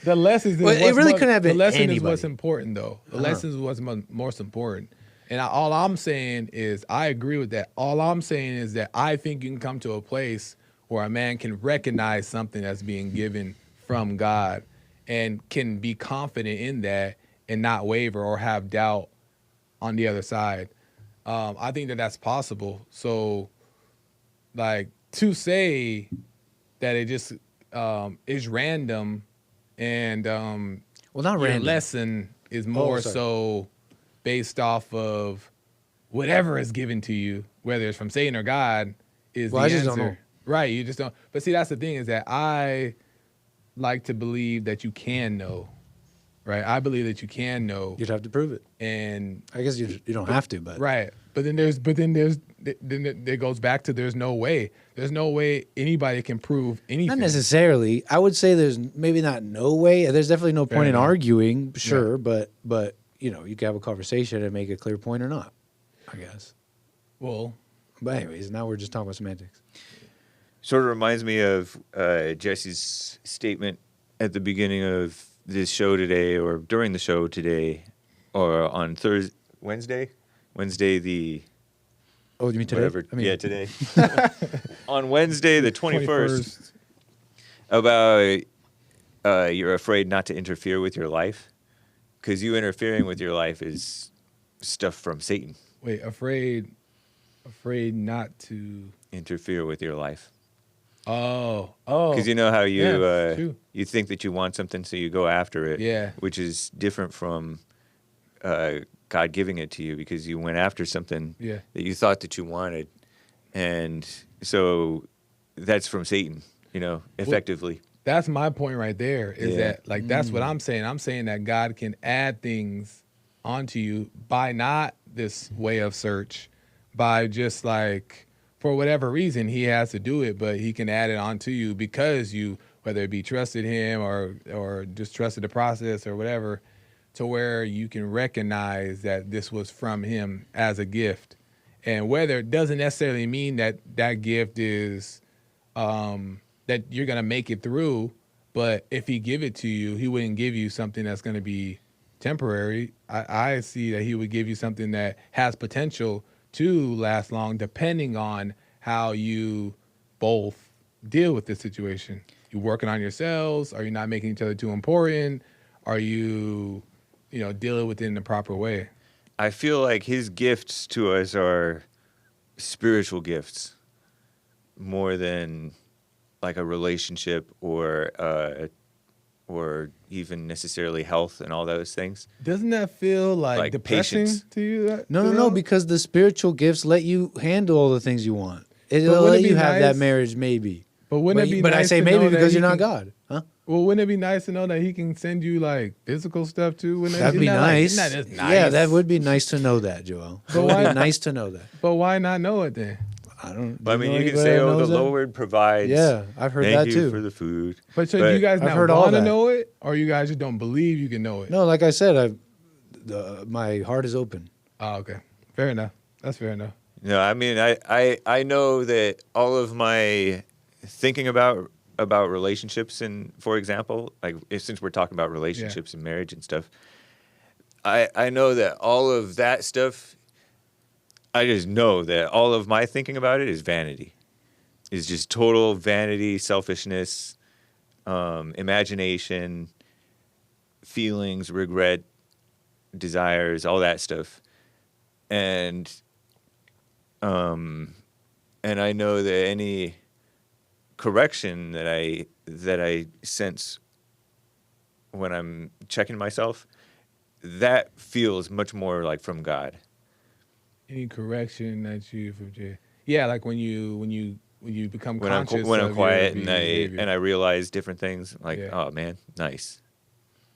the lesson is Well, it really couldn't have been the lesson is anybody. what's important though. The lesson is what's most important. And all I'm saying is I agree with that. All I'm saying is that I think you can come to a place where a man can recognize something that's being given from God and can be confident in that and not waver or have doubt on the other side. I think that that's possible. So, like, to say that it just is random and Well, not your random. lesson is more sorry. so based off of whatever is given to you, whether it's from Satan or God, is Well, the I just answer. don't know. Right, you just don't. But see, that's the thing is that I like to believe that you can know. Right, I believe that you can know, You'd have to prove it. and I guess you don't have to, but right. Then it goes back to there's no way anybody can prove anything. not necessarily. I would say there's maybe not no way. There's definitely no point in enough. arguing, sure, but you know, you can have a conversation and make a clear point or not, I guess. Well, But anyways, now we're just talking about semantics. Sort of reminds me of Jesse's statement at the beginning of this show today, or during the show today, or on Wednesday the Oh, you mean today? whatever. I mean, Yeah, today. On Wednesday the 21st, About you're afraid not to interfere with your life, because you interfering with your life is stuff from Satan. Wait, afraid not to interfere with your life. Oh. Because you know how Yeah, true. you think that you want something, so you go after it. Yeah. Which is different from God giving it to you, because you went after something Yeah. that you thought that you wanted, and so that's from Satan. Effectively. That's my point right there. Is Yeah. that like that's what I'm saying? I'm saying that God can add things onto you by not this way of search, by just like for whatever reason he has to do it, but he can add it onto you because you, whether it be trusted him or just trusted the process or whatever, to where you can recognize that this was from him as a gift. And whether it doesn't necessarily mean that that gift is that you're going to make it through, but if he give it to you, he wouldn't give you something that's going to be temporary. I see that he would give you something that has potential to last long, depending on how you both deal with this situation. You working on yourselves? Are you not making each other too important? Are you, dealing with it in the proper way? I feel like his gifts to us are spiritual gifts more than like a relationship or even necessarily health and all those things. Doesn't that feel like depressing patience. to you? No, because the spiritual gifts let you handle all the things you want. It'll wouldn't let it be you have nice- that marriage, maybe. But wouldn't it be But nice I say to maybe know that because he you're not can- God, huh? Well, wouldn't it be nice to know that he can send you like physical stuff too? Wouldn't it- That'd be isn't that, like, nice. isn't that just nice? Yeah, that would be nice to know that, Joel. It would why- be nice to know that. But why not know it then? I don't. But I do mean, know you can anybody say, that "Oh, the knows that? Lord provides." Yeah, I've heard Thank that you too. for the food. But so you guys I've not heard all want to that. know it, or you guys just don't believe you can know it? No, like I said, my heart is open. Oh, okay. Fair enough. That's fair enough. No, I mean, I know that all of my thinking about relationships, and for example, like since we're talking about relationships and marriage and stuff, I know that all of that stuff, I just know that all of my thinking about it is vanity. It's just total vanity, selfishness, imagination, feelings, regret, desires, all that stuff. And I know that any correction that I sense when I'm checking myself, that feels much more like from God. Any correction that you, yeah, like when you become When I'm conscious when I'm of quiet your and behavior. I realize different things, like, Yeah. oh man, nice,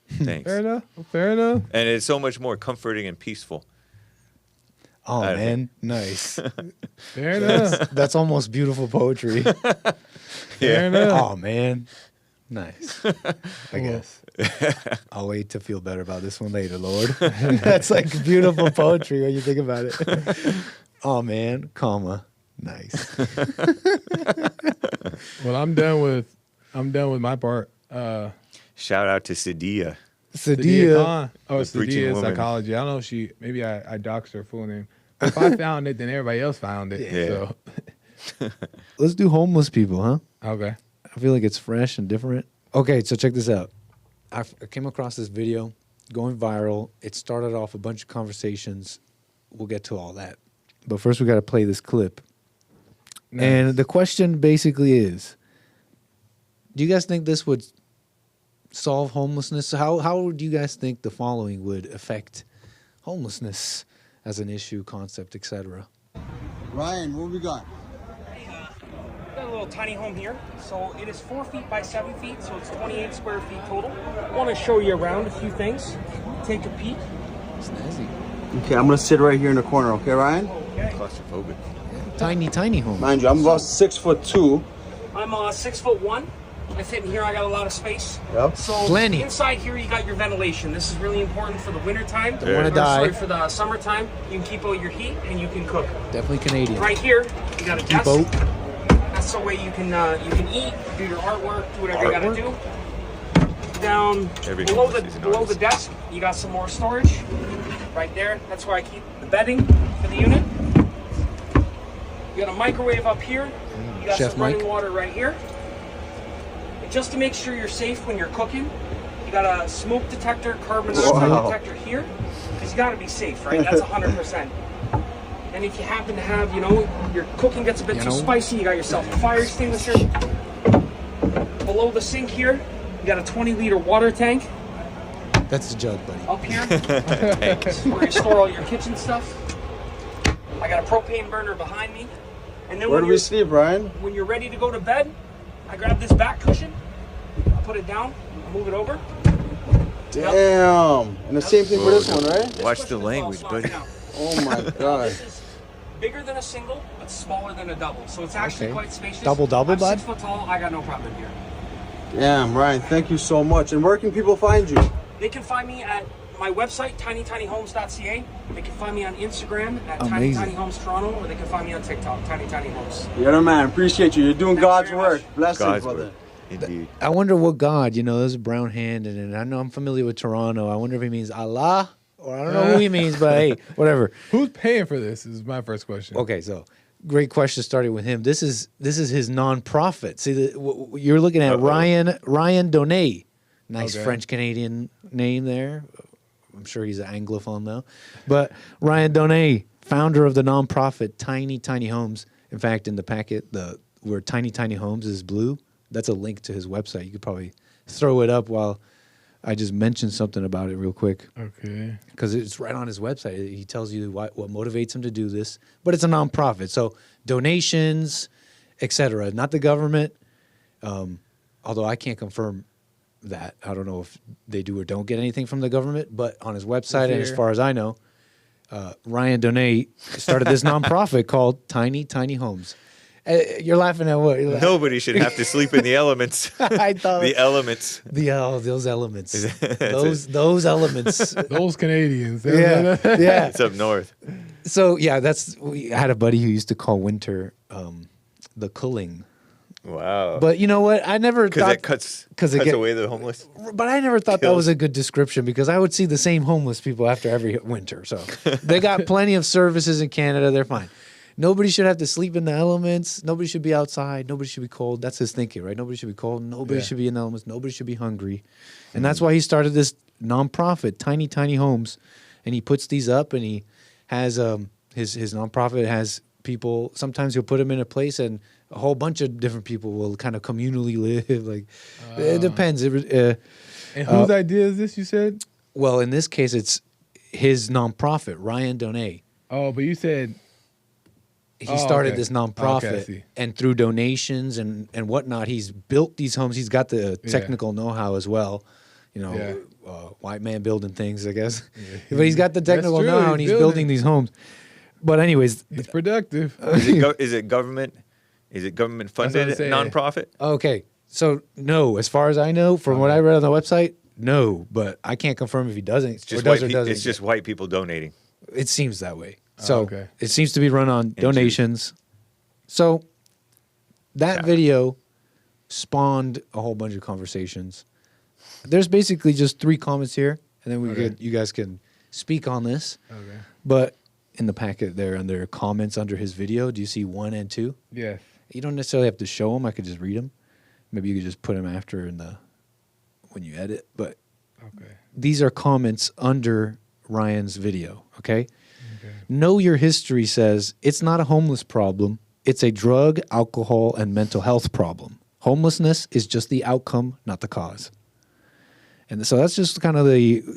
thanks. Fair enough. Fair enough. And it's so much more comforting and peaceful. Oh I man, nice. Fair enough. That's almost beautiful poetry. Fair enough. Oh man, nice. I guess I'll wait to feel better about this one later, Lord. That's like beautiful poetry when you think about it. Oh man, comma, nice. Well, I'm done with my part. Shout out to Sadia. Sadia. Khan. Oh, The preaching Sadia woman. Psychology. I don't know if maybe I doxed her full name. If I found it, then everybody else found it. Yeah. So, Let's do homeless people, huh? okay. I feel like it's fresh and different. Okay, so check this out. I came across this video going viral. It started off a bunch of conversations. We'll get to all that. But first, we got to play this clip. Nice. And the question basically is, do you guys think this would solve homelessness? How do you guys think the following would affect homelessness as an issue, concept, etc.? Ryan, what we got? Got a little tiny home here. So it is 4 feet by 7 feet, so it's 28 square feet total. I want to show you around a few things. Take a peek. Snazzy. Okay, I'm gonna sit right here in the corner, okay, Ryan? Okay. Claustrophobic. Tiny home. Mind you, I'm about 6'2". I'm 6'1". I fit in here. I got a lot of space. Yep. So Plenty. inside here, you got your ventilation. This is really important for the winter time. Don't wanna die. Sorry, for the summertime, you can keep all your heat and you can cook. Definitely Canadian. Right here, you got a desk. Boat. That's the way you can eat, do your artwork, do whatever you gotta do. Down Every below homeless is an the artist. desk, you got some more storage. Right there, that's where I keep the bedding for the unit. You got a microwave up here. You got Chef some running Mike. water right here. just to make sure you're safe when you're cooking, you got a smoke detector, carbon monoxide detector here, because you got to be safe, right? That's 100%. And if you happen to have, your cooking gets a bit too spicy, you got yourself a fire extinguisher. Below the sink here, you got a 20-liter water tank. That's the jug, buddy. Up here, this is where you store all your kitchen stuff. I got a propane burner behind me. And then Where do we sleep, Ryan? When you're ready to go to bed, I grab this back cushion, I put it down, I move it over. Damn. And the same thing for this one, right? Watch the language, buddy. Oh my God. This is bigger than a single, but smaller than a double. So it's actually quite spacious. Double, I'm bud? 6 foot tall, I got no problem here. Damn, Ryan, thank you so much. And where can people find you? They can find me at my website, tinytinyhomes.ca. They can find me on Instagram at Amazing. tinytinyhomes.toronto, or they can find me on TikTok, tinytinyhomes. Yeah, man, appreciate you. You're doing God's very work. much. Blessings, God's brother. work. Indeed. I wonder what God, there's a brown hand in it. I know I'm familiar with Toronto. I wonder if he means Allah, or I don't know who he means, but hey, whatever. Who's paying for this is my first question. Okay, so great question starting with him. This is his nonprofit. See, you're looking at Ryan Donay. Nice French Canadian name there. I'm sure he's an Anglophone though. But Ryan Donay, founder of the nonprofit Tiny Tiny Homes. In fact, in the packet, where Tiny Tiny Homes is blue, that's a link to his website. You could probably throw it up while I just mentioned something about it real quick. Okay. Because it's right on his website. He tells you what motivates him to do this. But it's a nonprofit. So donations, etc. Not the government. Although I can't confirm that. I don't know if they do or don't get anything from the government. But on his website, and as far as I know, Ryan Donay started this nonprofit called Tiny Tiny Homes. You're laughing at what? Nobody should have to sleep in the elements. I thought The elements. those elements. those elements. Those Canadians. Yeah. It's up north. So yeah, we had a buddy who used to call winter the culling. Wow. But you know what? I never Because thought it cuts get- away the homeless. But I never thought that was a good description because I would see the same homeless people after every winter. So they got plenty of services in Canada. They're fine. Nobody should have to sleep in the elements. Nobody should be outside. Nobody should be cold. That's his thinking, right? Nobody should be cold. Nobody should be in the elements. Nobody should be hungry. And that's why he started this nonprofit, Tiny Tiny Homes. And he puts these up and he has his nonprofit has people. Sometimes he'll put them in a place and a whole bunch of different people will kind of communally live. Like it depends. And whose idea is this, you said? Well, in this case, it's his nonprofit, Ryan Donay. Oh, but you said... He started this nonprofit, and through donations and whatnot, he's built these homes. He's got the technical know-how as well. White man building things, I guess. Yeah. But he's got the technical know-how, and he's building these homes. But anyways, he's productive. Is it government? Is it government funded nonprofit? Okay, so no, as far as I know, from what I read on the website, no. But I can't confirm if he doesn't. It's just or does or doesn't. It's just white people donating. It seems that way. So it seems to be run on donations. So that video spawned a whole bunch of conversations. There's basically just 3 comments here, and then you guys can speak on this. Okay. But in the packet there, under comments under his video, do you see 1 and 2? Yes. You don't necessarily have to show them. I could just read them. Maybe you could just put them after when you edit. But these are comments under Ryan's video. Okay. Know Your History says, it's not a homeless problem. It's a drug, alcohol, and mental health problem. Homelessness is just the outcome, not the cause. And so that's just kind of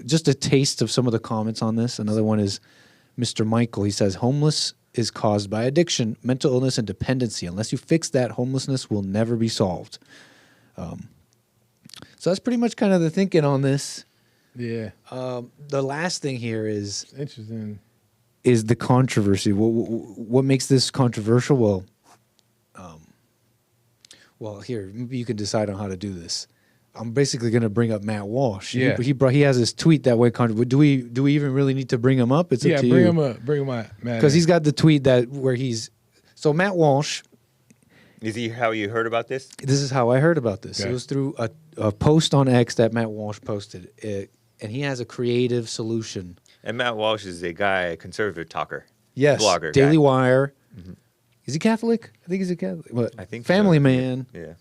just a taste of some of the comments on this. Another one is Mr. Michael. He says, homeless is caused by addiction, mental illness, and dependency. Unless you fix that, homelessness will never be solved. So that's pretty much kind of the thinking on this. Yeah. The last thing here is... Interesting. Is the controversy. What makes this controversial? Well, here, maybe you can decide on how to do this. I'm basically going to bring up Matt Walsh. Yeah. He has his tweet that way. Do we even really need to bring him up? It's up to bring you. him up. Bring him up, Matt. Because he's got the tweet where he's... So Matt Walsh... Is he how you heard about this? This is how I heard about this. Okay. It was through a post on X that Matt Walsh posted. And he has a creative solution. And Matt Walsh is a conservative talker. Yes. Blogger. Daily Wire. Mm-hmm. Is he Catholic? I think he's a Catholic. What? I think Family so. man. Yeah.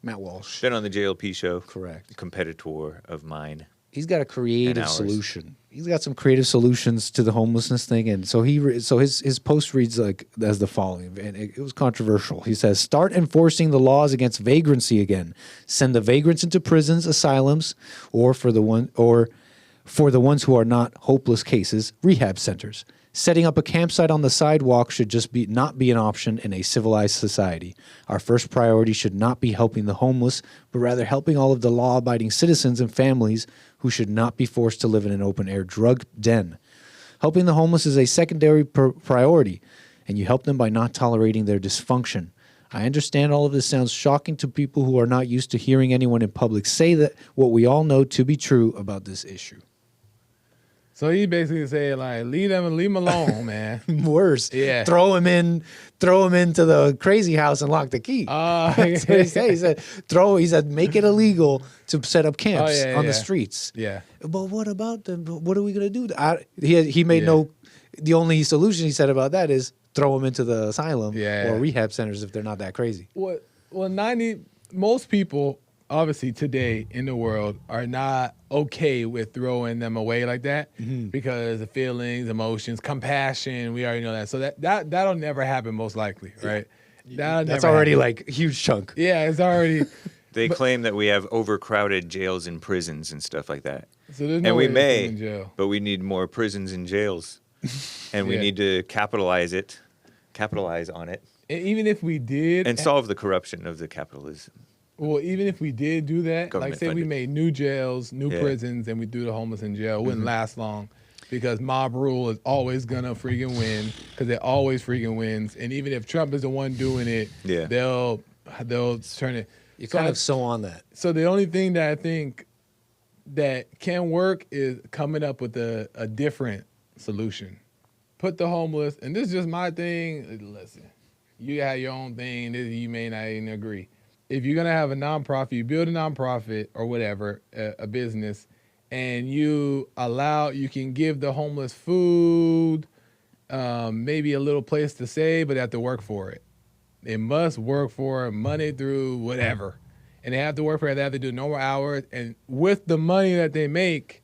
Matt Walsh. Been on the JLP show. Correct. Competitor of mine. He's got a creative ours. solution. He's got some creative solutions to the homelessness thing, and so his post reads like as the following, and it was controversial. He says, "Start enforcing the laws against vagrancy again. Send the vagrants into prisons, asylums, or for the ones who are not hopeless cases, rehab centers. Setting up a campsite on the sidewalk should just not be an option in a civilized society. Our first priority should not be helping the homeless, but rather helping all of the law-abiding citizens and families who should not be forced to live in an open-air drug den. Helping the homeless is a secondary priority, and you help them by not tolerating their dysfunction. I understand all of this sounds shocking to people who are not used to hearing anyone in public say that what we all know to be true about this issue." So he basically said, like, leave them alone, man. Worse. Yeah. Throw him into the crazy house and lock the key. That's what he said. He said, make it illegal to set up camps on the streets. Yeah. But what about them? What are we going to do? He made the only solution he said about that is throw them into the asylum or rehab centers if they're not that crazy. Well, most people, obviously today in the world, are not okay with throwing them away like that because of feelings, emotions, compassion. We already know that. So that'll never happen, most likely, right? That's already like a huge chunk. Yeah, it's already. They claim that we have overcrowded jails and prisons and stuff like that. So there's no and we way to put them may, in jail. but we need more prisons and jails, and we need to capitalize on it, And even if we did, and solve the corruption of the capitalism. well, even if we did do that, like Government say we funded. made new jails, new Yeah. prisons, and we threw the homeless in jail, it wouldn't last long because mob rule is always gonna freaking win because it always freaking wins. And even if Trump is the one doing it, they'll turn it. You're kind of so on that. So the only thing that I think that can work is coming up with a different solution. Put the homeless, and this is just my thing. Listen, you have your own thing. You may not even agree. If you're going to have a nonprofit, you build a nonprofit or whatever, a business, and you can give the homeless food, maybe a little place to stay, but they have to work for it. They must work for money through whatever. And they have to work for it. They have to do normal hours. And with the money that they make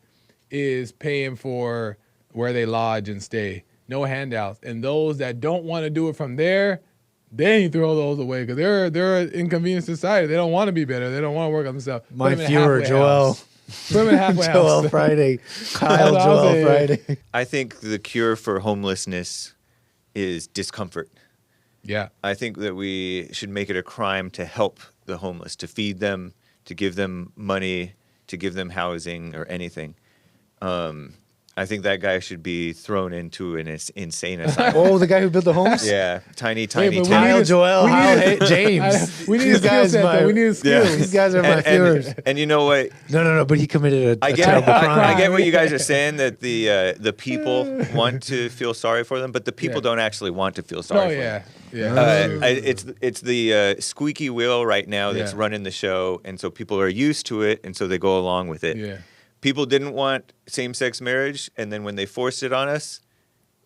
is paying for where they lodge and stay. No handouts. And those that don't want to do it from there, they ain't throw those away because they're an inconvenient society. They don't want to be better. They don't want to work on themselves. My viewer, Joel. Put them in a halfway house. Joel Friday. Kyle Joel Friday. I think the cure for homelessness is discomfort. Yeah. I think that we should make it a crime to help the homeless, to feed them, to give them money, to give them housing or anything. I think that guy should be thrown into an insane asylum. Oh, the guy who built the homes? Yeah, tiny but we Kyle, need Joel, James. We need a skill set, though. We need a skill. These guys are my viewers. And you know what? No, but he committed a I terrible crime. I get what you guys are saying, that the people want to feel sorry for them, but the people don't actually want to feel sorry for them. It's the squeaky wheel right now that's running the show, and so people are used to it, and so they go along with it. Yeah. People didn't want same-sex marriage, and then when they forced it on us,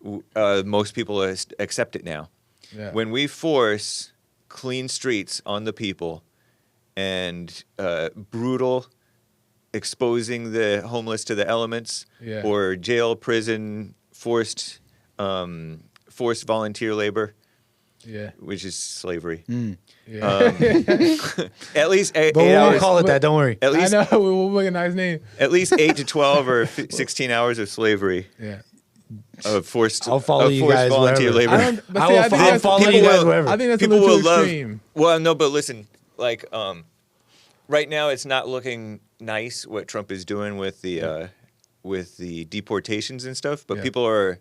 most people accept it now. Yeah. When we force clean streets on the people and brutal exposing the homeless to the elements, or jail, prison, forced volunteer labor, which is slavery. At least eight But we won't hours. call it that, don't worry. At least, I know, we'll make a nice name. At least 8 to 12 or 16 hours of slavery. Yeah. Of forced, I'll follow you guys volunteer wherever. labor. I'll follow you guys wherever. I think that's People a little will too love. extreme. Well, no, but listen, like right now, it's not looking nice what Trump is doing with the deportations and stuff. But people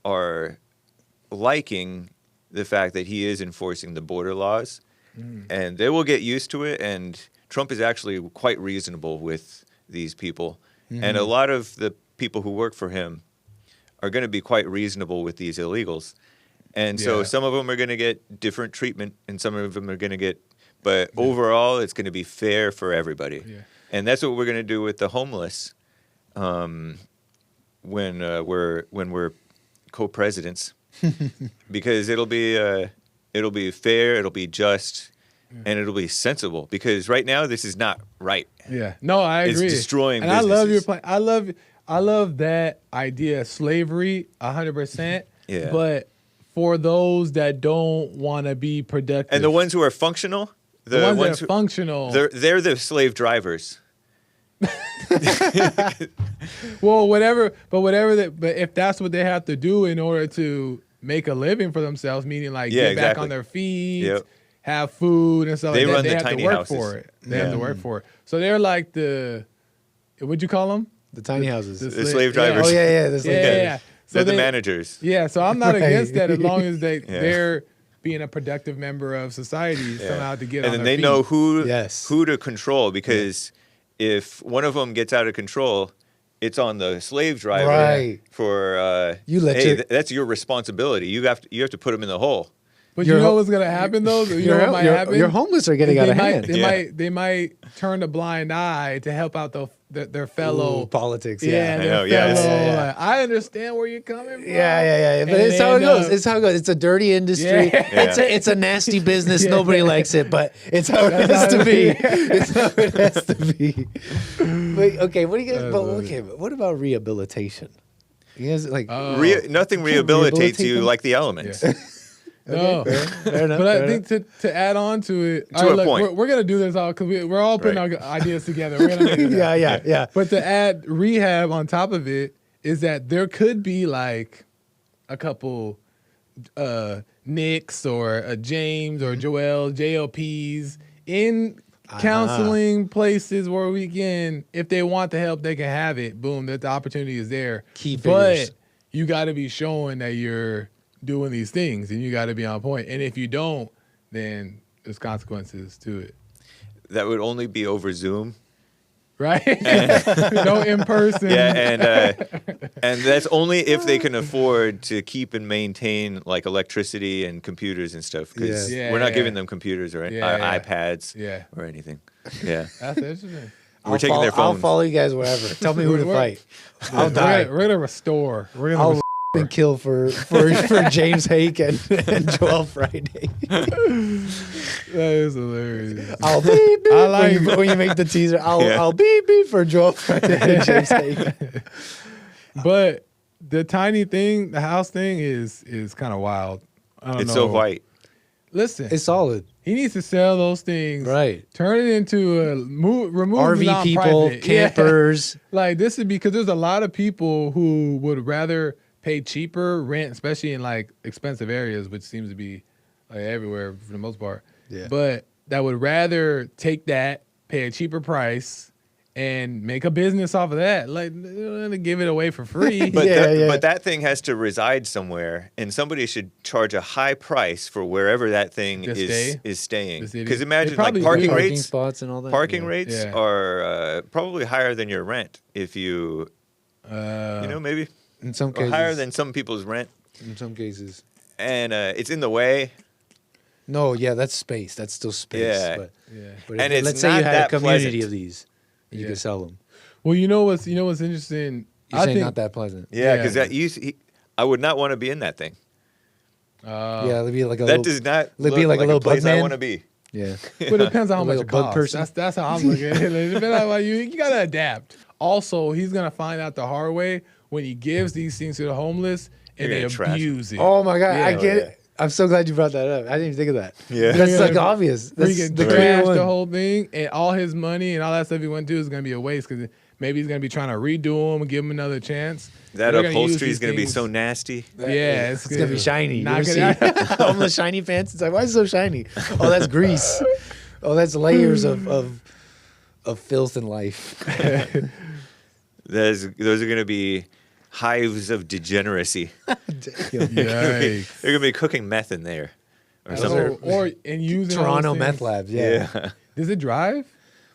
are liking the fact that he is enforcing the border laws, and they will get used to it. And Trump is actually quite reasonable with these people, and a lot of the people who work for him are going to be quite reasonable with these illegals. And so some of them are going to get different treatment, and some of them are going to get, but overall, it's going to be fair for everybody. Yeah. And that's what we're going to do with the homeless when we're co-presidents, because it'll be fair, it'll be just, and it'll be sensible, because right now this is not right. Yeah. No, I agree. It's destroying and I love your businesses. plan. I love that idea of slavery 100%. Yeah. But for those that don't want to be productive. And the ones who are functional, the ones that are functional. they're the slave drivers. Well, but if that's what they have to do in order to make a living for themselves, meaning like get back on their feet, have food and stuff They like run that, they the have tiny to work houses. for it. They have to work for it. So they're like what'd you call them? The tiny houses. The slave drivers. Oh yeah. The slave drivers. Yeah. So they're the managers. Yeah, so I'm not Right. against that as long as they're being a productive member of society somehow to get on And then their they know feet. who to control, because if one of them gets out of control, it's on the slave driver Right. for that's your responsibility. You have to put them in the hole. But you know what's gonna happen though? You know what might happen? Your homeless are getting out of hand. They might turn a blind eye to help out their fellow politics. Yeah, Yeah. fellow. I understand where you're coming from. Yeah. But And it's they how it end goes. up- It's how it goes. It's a dirty industry. Yeah. It's a nasty business. Nobody likes it, but it's how it has to be. It's how it has to be. Wait, okay, what do you guys? But what about rehabilitation? You guys like Nothing rehabilitates you like the elements. No, fair enough. but I think to add on to it, To a point. we're gonna do this all because we're all putting our ideas together. We're gonna make it happen. yeah. But to add rehab on top of it is that there could be like a couple Nicks or a James or Joel JLPs in counseling places where we can, if they want the help, they can have it. Boom, that the opportunity is there. Key figures. But you got to be showing that you're doing these things, and you got to be on point. And if you don't, then there's consequences to it. That would only be over Zoom. Right? No in person. Yeah, and that's only if they can afford to keep and maintain like electricity and computers and stuff. Because we're not giving them computers or iPads or anything. Yeah, That's interesting. We're taking their phones. I'll follow you guys wherever. Tell me who to fight. I'll die. We're gonna restore. I'll and kill for James Hake and Joel Friday. That is hilarious. I'll beep beep I like when you make the teaser. I'll beep beep for Joel Friday and James Hake. But the tiny thing, the house thing, is kind of wild. I don't know. It's so white. Listen, It's solid. he needs to sell those things. Right. Turn it into remove RV people, non-private. campers. Yeah. Like this is because there's a lot of people who would rather pay cheaper rent, especially in like expensive areas, which seems to be like everywhere for the most part. Yeah. But that would rather take that, pay a cheaper price, and make a business off of that. Like to give it away for free. But Yeah. but that thing has to reside somewhere, and somebody should charge a high price for wherever that thing is staying. The city. Because They imagine probably like parking do. Parking rates. spots and all that. Parking Yeah. rates Yeah. are probably higher than your rent if you maybe In some or cases. higher than some people's rent, in some cases. and it's in the way. No, yeah, that's space. That's still space. Yeah. But And it's let's say you not had a that community pleasant. of these, and you Yeah. could sell them. Well, you know what's interesting? You're saying not that pleasant. Yeah, because I would not want to be in that thing. Yeah, it'd be like a That little. does not it'd be look like a little place bug I man. want to be. Yeah. But it depends on how Like much a it bug costs. person. That's how I'm looking at it. It depends on how you gotta adapt. Also, he's gonna find out the hard way when he gives these things to the homeless and You're they gonna trash abuse it. Oh my god, I Yeah. get it. I'm so glad you brought that up. I didn't even think of that. Yeah. That's They're like gonna obvious. That's Freaking the trash clear the one. whole thing, and all his money and all that stuff he went to is gonna be a waste because maybe he's gonna be trying to redo them and give him another chance. That They're gonna use upholstery is these going to be things- so nasty. Yeah, It's gonna be shiny. You Knock ever it see out. homeless shiny pants? It's like, why is it so shiny? Oh, that's grease. Oh, that's layers of filth in life. Those are going to be hives of degeneracy. Yikes. They're going to be cooking meth in there or something. Or and using all Toronto those meth things. labs. Yeah. Yeah. Does it drive?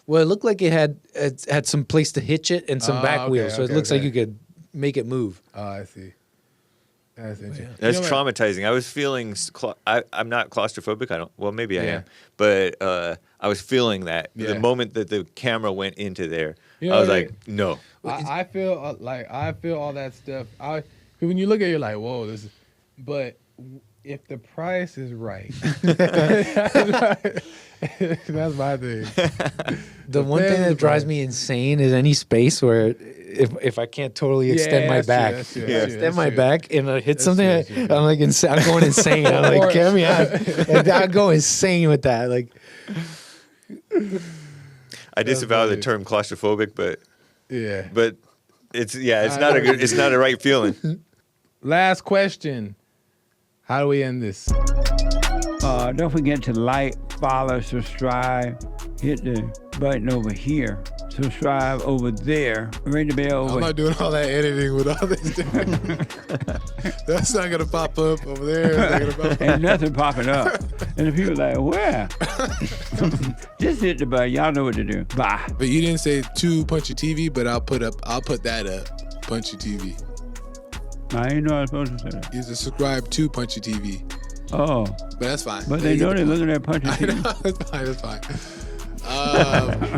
Well, it looked like it had some place to hitch it and some back okay, wheels, so okay, it looks like okay. you could make it move. Oh, I see. That's interesting. That's You know what? traumatizing. I was feeling. I'm not claustrophobic. I don't. Well, maybe I Yeah. am. But I was feeling that Yeah. the moment that the camera went into there, You know I was what? like, no. I feel I feel all that stuff. When you look at it, you're like, whoa, this is. But if the price is right. That's my thing. The one thing that drives me insane is any space where if I can't totally extend my back, extend my back and I hit something, I'm like I'm going insane. I'm like, get me out. Like, I go insane with that. Like, I disavow the term claustrophobic, but yeah, it's not a right feeling. Last question. How do we end this? Don't forget to like, follow, subscribe. Hit the button over here. Subscribe over there. Ring the bell over I'm not doing all that editing with all this. That's not gonna pop up over there. Ain't nothing popping up. And the people like, where? Just hit the button. Y'all know what to do. Bye. But you didn't say to Punchie TV, but I'll put that up. Punchie TV. I didn't know I was supposed to say that. You just subscribe to Punchie TV. Oh. But that's fine. But they know they're looking at Punchie TV. That's fine.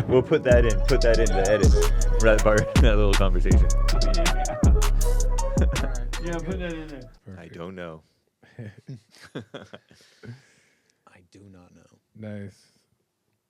We'll put that in. Put that in the edit. That little conversation. Yeah, put that in there. Perfect. I don't know. I do not know. Nice.